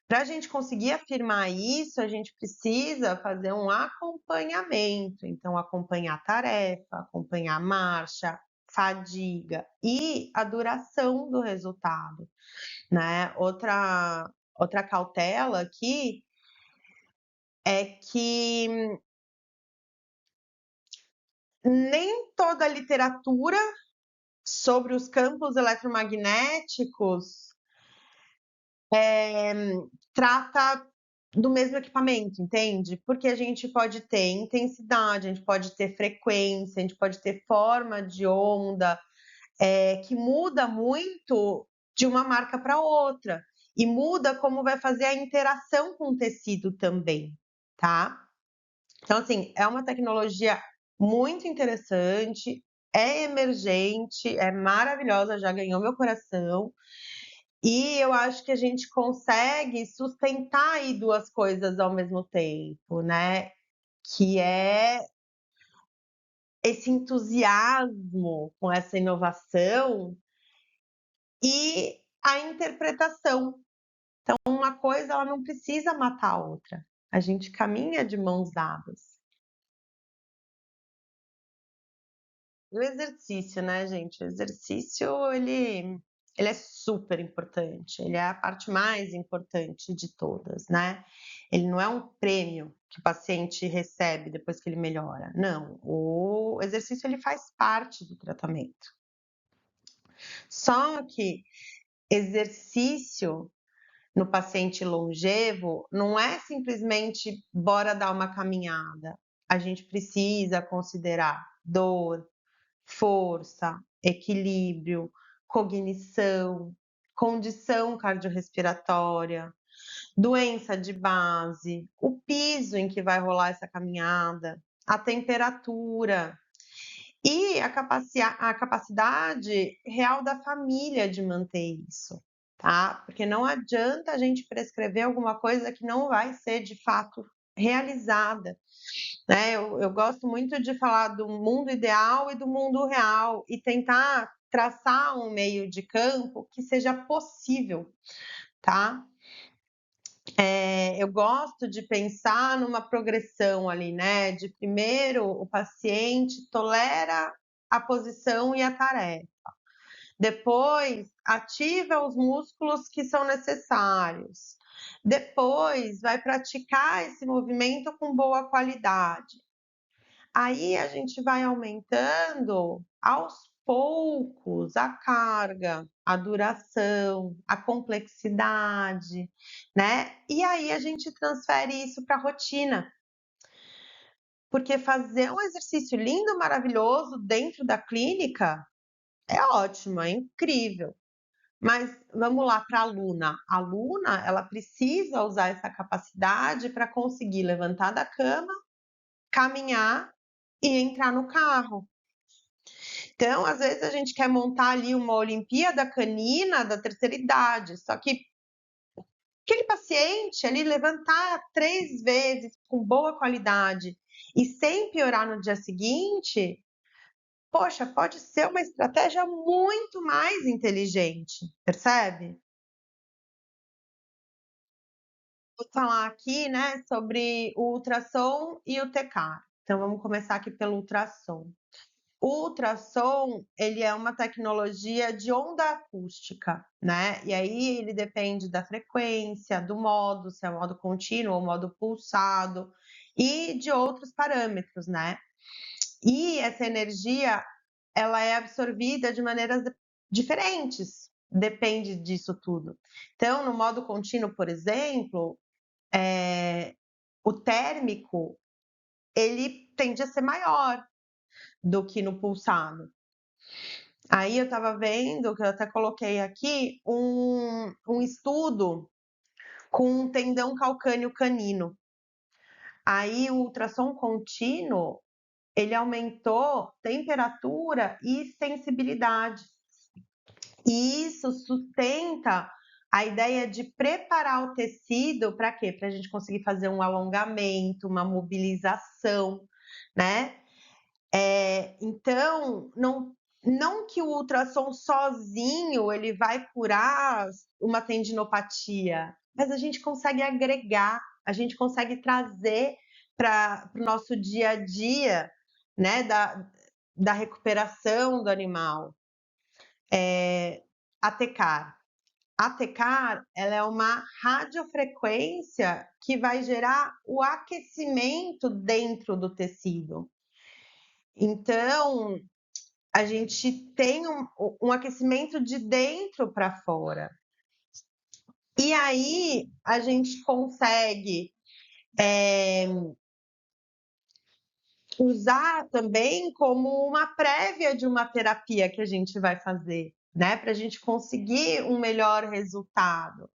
Para a gente conseguir afirmar isso, a gente precisa fazer um acompanhamento. Então, acompanhar a tarefa, acompanhar a marcha, fadiga e a duração do resultado, né? Outra cautela aqui é que nem toda a literatura sobre os campos eletromagnéticos trata do mesmo equipamento, entende? Porque a gente pode ter intensidade, a gente pode ter frequência, a gente pode ter forma de onda, que muda muito de uma marca para outra. E muda como vai fazer a interação com o tecido também, tá? Então, assim, é uma tecnologia muito interessante, é emergente, é maravilhosa, já ganhou meu coração. E eu acho que a gente consegue sustentar aí duas coisas ao mesmo tempo, né? Que é esse entusiasmo com essa inovação e a interpretação. Então, uma coisa ela não precisa matar a outra. A gente caminha de mãos dadas. o exercício, né, gente? O exercício, ele é super importante, ele é a parte mais importante de todas, né? Ele não é um prêmio que o paciente recebe depois que ele melhora, não. O exercício, ele faz parte do tratamento. Só que exercício no paciente longevo não é simplesmente bora dar uma caminhada. A gente precisa considerar dor, força, equilíbrio, cognição, condição cardiorrespiratória, doença de base, o piso em que vai rolar essa caminhada, a temperatura e a capacidade real da família de manter isso, tá? Porque não adianta a gente prescrever alguma coisa que não vai ser de fato realizada, né? Eu gosto muito de falar do mundo ideal e do mundo real e tentar traçar um meio de campo que seja possível, tá? Eu gosto de pensar numa progressão ali, né? De primeiro, o paciente tolera a posição e a tarefa. Depois, ativa os músculos que são necessários. Depois, vai praticar esse movimento com boa qualidade. Aí a gente vai aumentando aos poucos a carga, a duração, a complexidade, né? E aí a gente transfere isso para a rotina. Porque fazer um exercício lindo, maravilhoso dentro da clínica é ótimo, é incrível. Mas vamos lá para a aluna. A aluna, ela precisa usar essa capacidade para conseguir levantar da cama, caminhar e entrar no carro. Então, às vezes, a gente quer montar ali uma Olimpíada canina da terceira idade, só que aquele paciente ali levantar 3 vezes com boa qualidade e sem piorar no dia seguinte, poxa, pode ser uma estratégia muito mais inteligente, percebe? Vou falar aqui, né, sobre o ultrassom e o TCAR. Então, vamos começar aqui pelo ultrassom. O ultrassom, ele é uma tecnologia de onda acústica, né? E aí ele depende da frequência, do modo, se é modo contínuo ou modo pulsado, e de outros parâmetros, né? E essa energia, ela é absorvida de maneiras diferentes, depende disso tudo. Então, no modo contínuo, por exemplo, o térmico, ele tende a ser maior do que no pulsado. Aí eu estava vendo, que eu até coloquei aqui, um estudo com um tendão calcâneo canino. Aí o ultrassom contínuo, ele aumentou temperatura e sensibilidade. E isso sustenta a ideia de preparar o tecido para quê? Para a gente conseguir fazer um alongamento, uma mobilização, né? Então, não que o ultrassom sozinho ele vai curar uma tendinopatia, mas a gente consegue agregar, a gente consegue trazer para o nosso dia a dia, né, da recuperação do animal. A TECAR. A TECAR, ela é uma radiofrequência que vai gerar o aquecimento dentro do tecido. Então, a gente tem um aquecimento de dentro para fora. E aí a gente consegue usar também como uma prévia de uma terapia que a gente vai fazer, né? Para a gente conseguir um melhor resultado.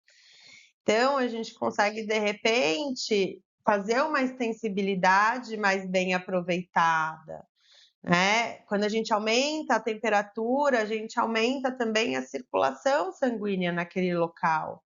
Então, a gente consegue, de repente, fazer uma extensibilidade mais bem aproveitada, né? Quando a gente aumenta a temperatura, a gente aumenta também a circulação sanguínea naquele local.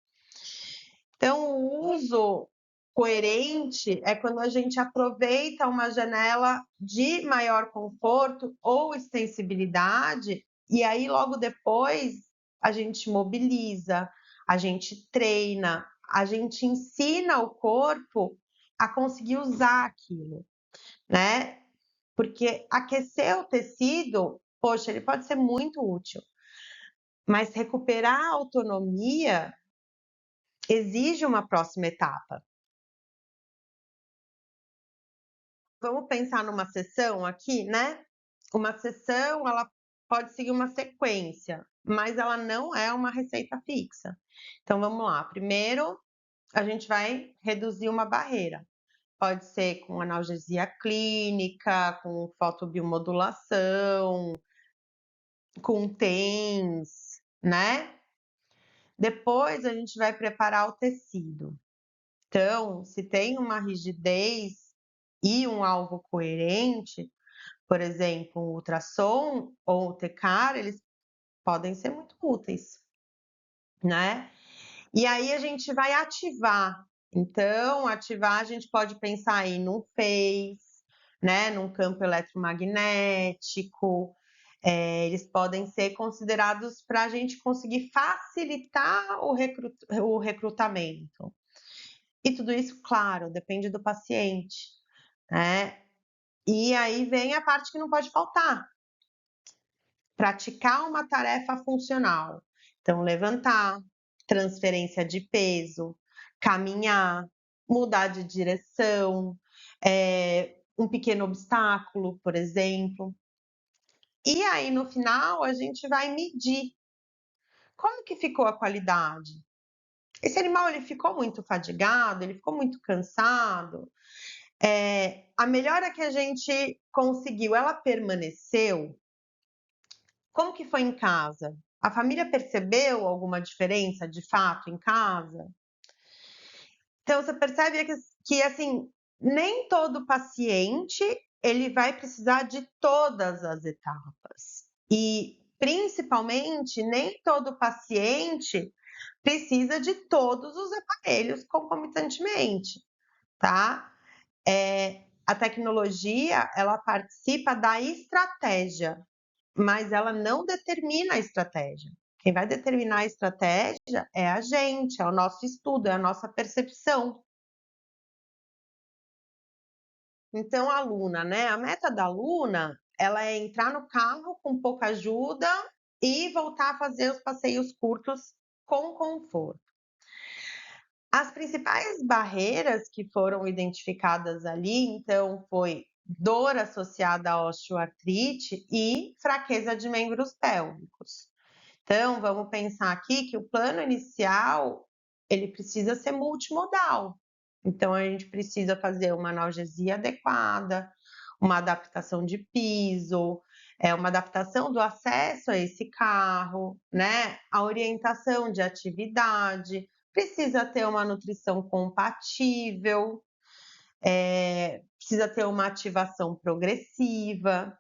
Então, o uso coerente é quando a gente aproveita uma janela de maior conforto ou extensibilidade, e aí logo depois a gente mobiliza, a gente treina, a gente ensina o corpo a conseguir usar aquilo, né? porque aquecer o tecido, poxa, ele pode ser muito útil, mas recuperar a autonomia exige uma próxima etapa. Vamos pensar numa sessão aqui, né? Uma sessão, ela pode seguir uma sequência, mas ela não é uma receita fixa. Então vamos lá. Primeiro, a gente vai reduzir uma barreira. Pode ser com analgesia clínica, com fotobiomodulação, com TENS, né? Depois a gente vai preparar o tecido. Então, se tem uma rigidez e um alvo coerente, por exemplo, o ultrassom ou o TECAR, eles podem ser muito úteis, né? E aí a gente vai ativar. Então, ativar a gente pode pensar aí num phase, né? Num campo eletromagnético. Eles podem ser considerados para a gente conseguir facilitar o recrutamento. E tudo isso, claro, depende do paciente, né? E aí vem a parte que não pode faltar: praticar uma tarefa funcional. Então, levantar, transferência de peso, caminhar, mudar de direção, um pequeno obstáculo, por exemplo. E aí, no final, a gente vai medir como que ficou a qualidade. Esse animal ele ficou muito fadigado, ele ficou muito cansado. A melhora que a gente conseguiu, ela permaneceu? Como que foi em casa? A família percebeu alguma diferença de fato em casa? Então você percebe que assim, nem todo paciente ele vai precisar de todas as etapas. E principalmente nem todo paciente precisa de todos os aparelhos concomitantemente, tá? A tecnologia, ela participa da estratégia, mas ela não determina a estratégia. Quem vai determinar a estratégia é a gente, é o nosso estudo, é a nossa percepção. Então, a aluna, né? A meta da aluna, ela é entrar no carro com pouca ajuda e voltar a fazer os passeios curtos com conforto. As principais barreiras que foram identificadas ali, então, foi dor associada à osteoartrite e fraqueza de membros pélvicos. Então, vamos pensar aqui que o plano inicial, ele precisa ser multimodal. Então, a gente precisa fazer uma analgesia adequada, uma adaptação de piso, uma adaptação do acesso a esse carro, né? A orientação de atividade, precisa ter uma nutrição compatível, precisa ter uma ativação progressiva.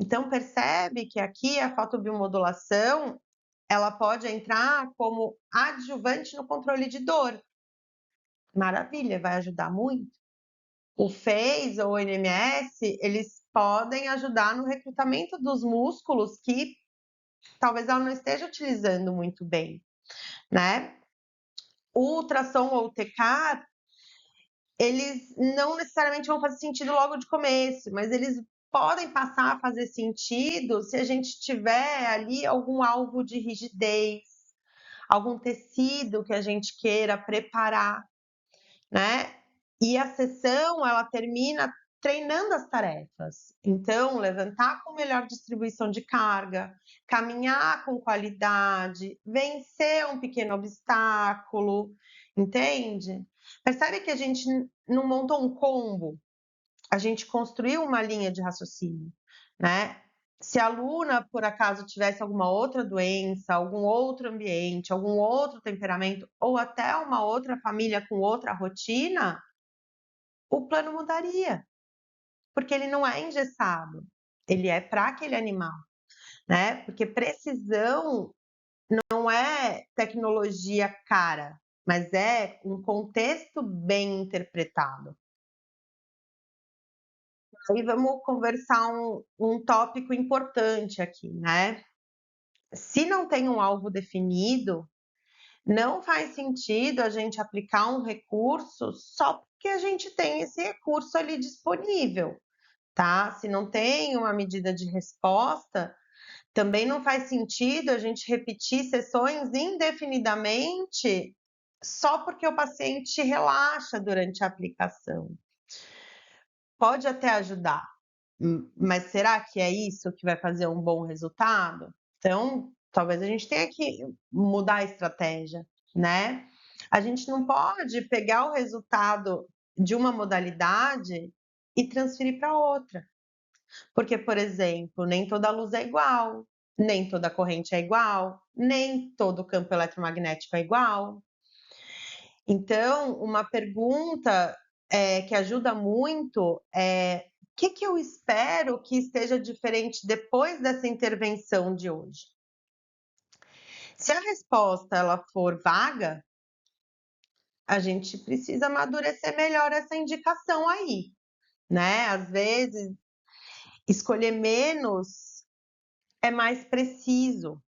Então, percebe que aqui a fotobiomodulação ela pode entrar como adjuvante no controle de dor. Maravilha, vai ajudar muito. O FACE ou o NMS, eles podem ajudar no recrutamento dos músculos que talvez ela não esteja utilizando muito bem, né? O ultrassom ou o TECAR, eles não necessariamente vão fazer sentido logo de começo, mas eles podem passar a fazer sentido se a gente tiver ali algum alvo de rigidez, algum tecido que a gente queira preparar, né? E a sessão, ela termina treinando as tarefas. Então, levantar com melhor distribuição de carga, caminhar com qualidade, vencer um pequeno obstáculo, entende? Percebe que a gente não montou um combo, a gente construiu uma linha de raciocínio, né? Se a aluna, por acaso, tivesse alguma outra doença, algum outro ambiente, algum outro temperamento, ou até uma outra família com outra rotina, o plano mudaria, porque ele não é engessado, ele é para aquele animal, né? Porque precisão não é tecnologia cara, mas é um contexto bem interpretado. Aí vamos conversar um tópico importante aqui, né? Se não tem um alvo definido, não faz sentido a gente aplicar um recurso só porque a gente tem esse recurso ali disponível, tá? Se não tem uma medida de resposta, também não faz sentido a gente repetir sessões indefinidamente só porque o paciente relaxa durante a aplicação. Pode até ajudar, mas será que é isso que vai fazer um bom resultado? Então, talvez a gente tenha que mudar a estratégia, né? A gente não pode pegar o resultado de uma modalidade e transferir para outra. Porque, por exemplo, nem toda luz é igual, nem toda corrente é igual, nem todo campo eletromagnético é igual. Então, uma pergunta que ajuda muito é: o que eu espero que esteja diferente depois dessa intervenção de hoje? Se a resposta ela for vaga, a gente precisa amadurecer melhor essa indicação aí, né? Às vezes, escolher menos é mais preciso.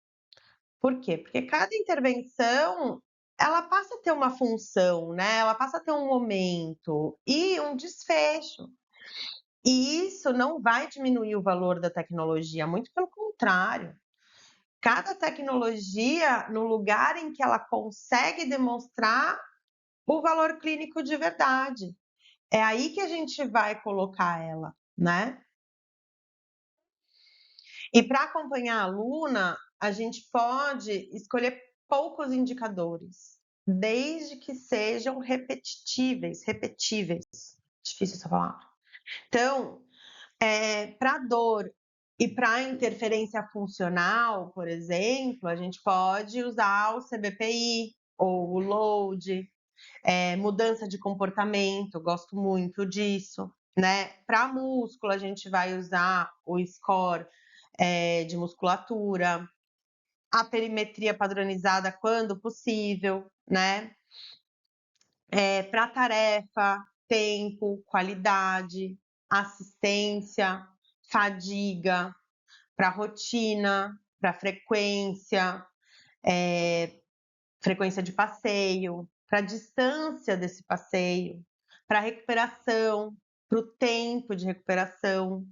Por quê? Porque cada intervenção, ela passa a ter uma função, né, ela passa a ter um momento e um desfecho. E isso não vai diminuir o valor da tecnologia, muito pelo contrário. Cada tecnologia, no lugar em que ela consegue demonstrar o valor clínico de verdade, é aí que a gente vai colocar ela, né. E para acompanhar a aluna, a gente pode escolher poucos indicadores, desde que sejam repetíveis, difícil essa palavra. Então, para dor e para interferência funcional, por exemplo, a gente pode usar o CBPI ou o LOAD, mudança de comportamento, gosto muito disso, né? Para músculo, a gente vai usar o score de musculatura, a perimetria padronizada quando possível, né? Para tarefa, tempo, qualidade, assistência, fadiga, para rotina, para frequência de passeio, para distância desse passeio, para recuperação, para o tempo de recuperação.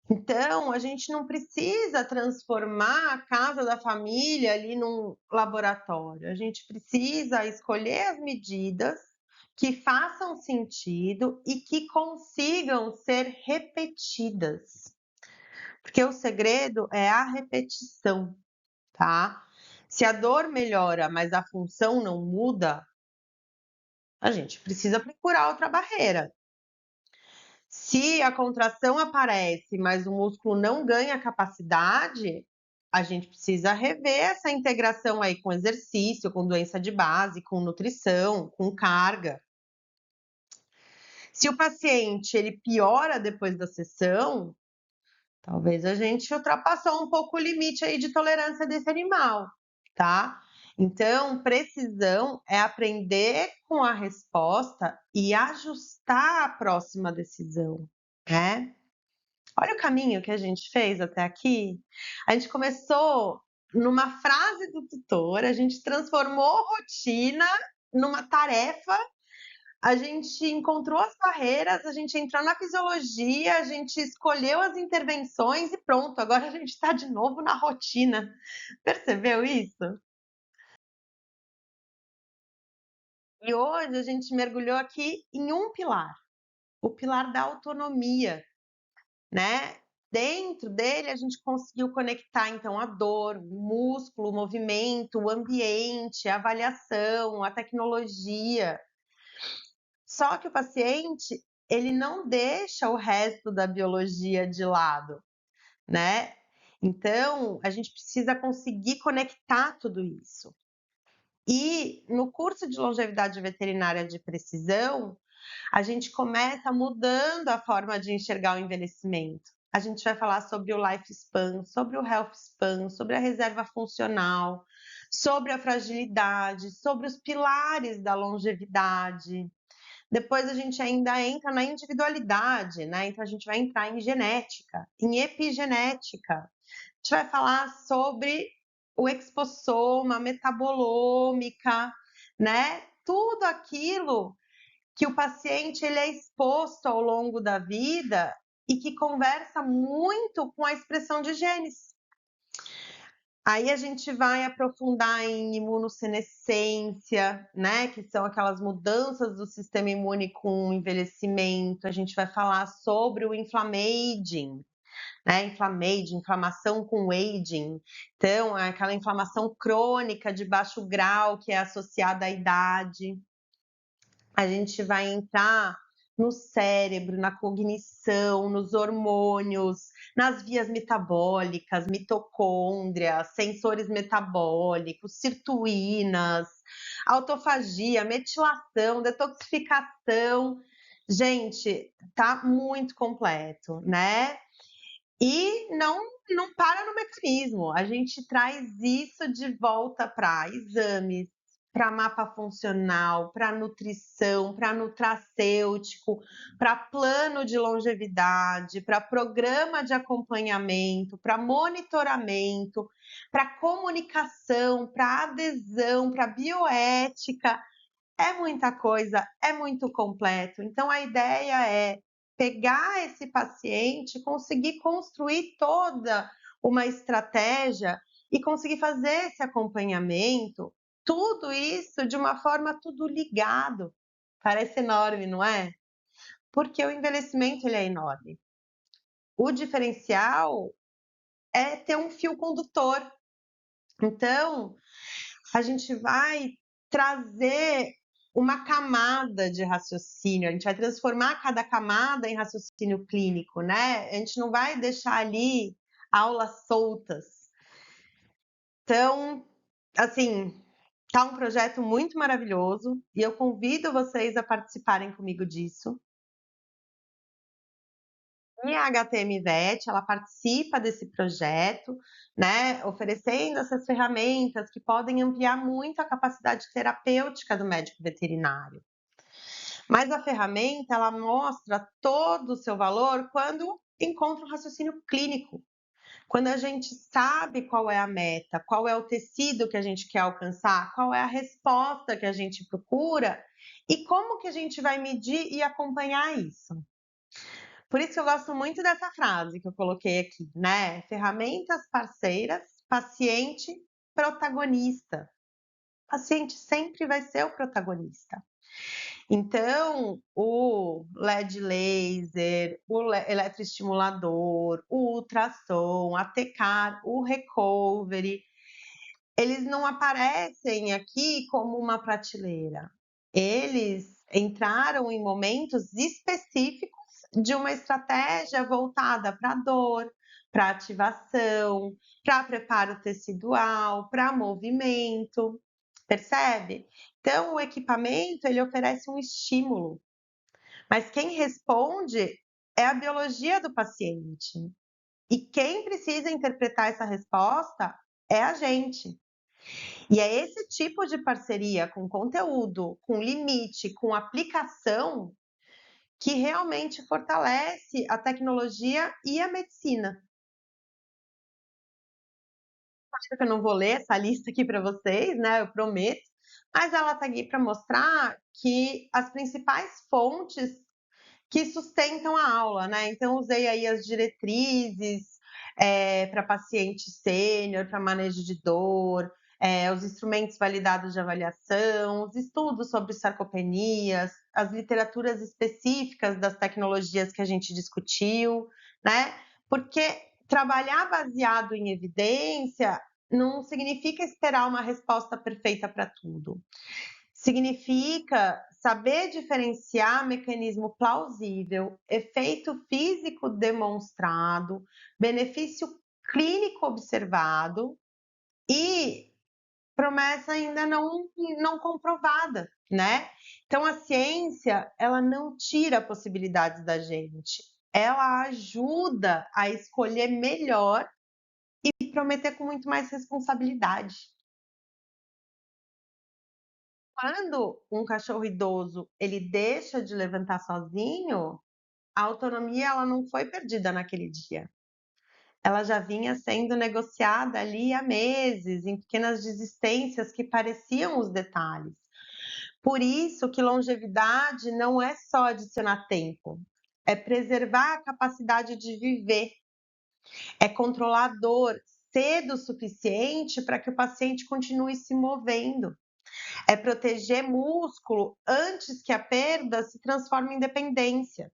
Então, a gente não precisa transformar a casa da família ali num laboratório. A gente precisa escolher as medidas que façam sentido e que consigam ser repetidas. Porque o segredo é a repetição, tá? Se a dor melhora, mas a função não muda, a gente precisa procurar outra barreira. Se a contração aparece, mas o músculo não ganha capacidade, a gente precisa rever essa integração aí com exercício, com doença de base, com nutrição, com carga. Se o paciente ele piora depois da sessão, talvez a gente ultrapassou um pouco o limite aí de tolerância desse animal, tá? Então, precisão é aprender com a resposta e ajustar a próxima decisão, né? Olha o caminho que a gente fez até aqui. A gente começou numa frase do tutor, a gente transformou rotina numa tarefa, a gente encontrou as barreiras, a gente entrou na fisiologia, a gente escolheu as intervenções e pronto, agora a gente está de novo na rotina. Percebeu isso? E hoje a gente mergulhou aqui em um pilar, o pilar da autonomia, né? Dentro dele a gente conseguiu conectar então a dor, o músculo, o movimento, o ambiente, a avaliação, a tecnologia. Só que o paciente, ele não deixa o resto da biologia de lado, né? Então, a gente precisa conseguir conectar tudo isso. E no curso de longevidade veterinária de precisão, a gente começa mudando a forma de enxergar o envelhecimento. A gente vai falar sobre o lifespan, sobre o health span, sobre a reserva funcional, sobre a fragilidade, sobre os pilares da longevidade. Depois a gente ainda entra na individualidade, né? Então a gente vai entrar em genética, em epigenética. A gente vai falar sobre o expossoma, a metabolômica, né? Tudo aquilo que o paciente ele é exposto ao longo da vida e que conversa muito com a expressão de genes. Aí a gente vai aprofundar em imunossenescência, né, que são aquelas mudanças do sistema imune com o envelhecimento. A gente vai falar sobre o inflammaging, né, inflamação com aging. Então, é aquela inflamação crônica de baixo grau que é associada à idade. A gente vai entrar no cérebro, na cognição, nos hormônios, nas vias metabólicas, mitocôndria, sensores metabólicos, sirtuínas, autofagia, metilação, detoxificação. Gente, tá muito completo, né? E não para no mecanismo, a gente traz isso de volta para exames, para mapa funcional, para nutrição, para nutracêutico, para plano de longevidade, para programa de acompanhamento, para monitoramento, para comunicação, para adesão, para bioética. É muita coisa, é muito completo. Então, a ideia é pegar esse paciente, conseguir construir toda uma estratégia e conseguir fazer esse acompanhamento, tudo isso de uma forma tudo ligado. Parece enorme, não é? Porque o envelhecimento ele é enorme. O diferencial é ter um fio condutor. Então, a gente vai trazer uma camada de raciocínio, a gente vai transformar cada camada em raciocínio clínico, né? A gente não vai deixar ali aulas soltas. Então, assim, tá um projeto muito maravilhoso e eu convido vocês a participarem comigo disso. E a HTM Vet, ela participa desse projeto, né, oferecendo essas ferramentas que podem ampliar muito a capacidade terapêutica do médico veterinário. Mas a ferramenta, ela mostra todo o seu valor quando encontra um raciocínio clínico. Quando a gente sabe qual é a meta, qual é o tecido que a gente quer alcançar, qual é a resposta que a gente procura e como que a gente vai medir e acompanhar isso. Por isso que eu gosto muito dessa frase que eu coloquei aqui, né? Ferramentas parceiras, paciente protagonista. O paciente sempre vai ser o protagonista. Então, o LED laser, o eletroestimulador, o ultrassom, a TECAR, o recovery, eles não aparecem aqui como uma prateleira. Eles entraram em momentos específicos de uma estratégia voltada para dor, para ativação, para preparo tecidual, para movimento, percebe? Então, o equipamento ele oferece um estímulo, mas quem responde é a biologia do paciente. E quem precisa interpretar essa resposta é a gente. E é esse tipo de parceria com conteúdo, com limite, com aplicação, que realmente fortalece a tecnologia e a medicina. Acho que eu não vou ler essa lista aqui para vocês, né? Eu prometo, mas ela está aqui para mostrar que as principais fontes que sustentam a aula, né? Então, usei aí as diretrizes para paciente sênior, para manejo de dor, os instrumentos validados de avaliação, os estudos sobre sarcopenias, as literaturas específicas das tecnologias que a gente discutiu, né? Porque trabalhar baseado em evidência não significa esperar uma resposta perfeita para tudo. Significa saber diferenciar mecanismo plausível, efeito físico demonstrado, benefício clínico observado e promessa ainda não comprovada, né? Então a ciência, ela não tira possibilidades da gente, ela ajuda a escolher melhor e prometer com muito mais responsabilidade. Quando um cachorro idoso ele deixa de levantar sozinho, a autonomia ela não foi perdida naquele dia. Ela já vinha sendo negociada ali há meses, em pequenas desistências que pareciam os detalhes. Por isso que longevidade não é só adicionar tempo, é preservar a capacidade de viver, é controlar a dor cedo o suficiente para que o paciente continue se movendo, é proteger músculo antes que a perda se transforme em dependência,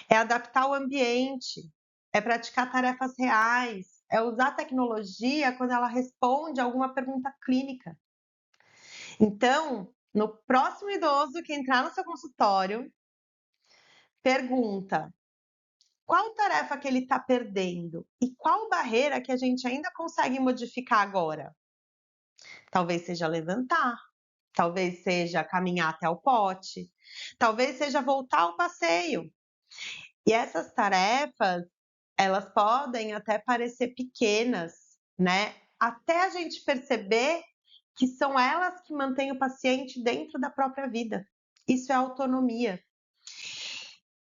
é adaptar o ambiente, é praticar tarefas reais, é usar tecnologia quando ela responde a alguma pergunta clínica. Então, no próximo idoso que entrar no seu consultório, pergunta qual tarefa que ele está perdendo e qual barreira que a gente ainda consegue modificar agora. Talvez seja levantar, talvez seja caminhar até o pote, talvez seja voltar ao passeio. E essas tarefas, elas podem até parecer pequenas, né? Até a gente perceber que são elas que mantêm o paciente dentro da própria vida. Isso é autonomia.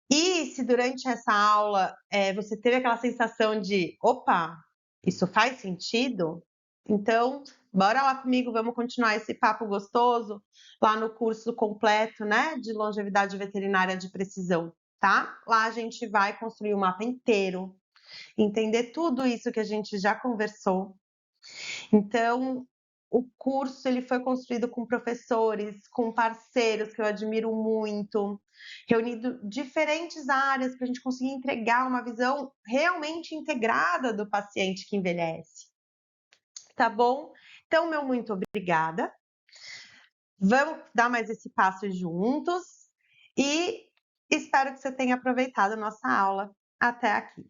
E se durante essa aula você teve aquela sensação de, opa, isso faz sentido? Então, bora lá comigo, vamos continuar esse papo gostoso lá no curso completo, né, de longevidade veterinária de precisão, tá? Lá a gente vai construir o mapa inteiro, entender tudo isso que a gente já conversou. Então, o curso ele foi construído com professores, com parceiros que eu admiro muito, reunido diferentes áreas para a gente conseguir entregar uma visão realmente integrada do paciente que envelhece. Tá bom? Então, meu muito obrigada. Vamos dar mais esse passo juntos e espero que você tenha aproveitado a nossa aula até aqui.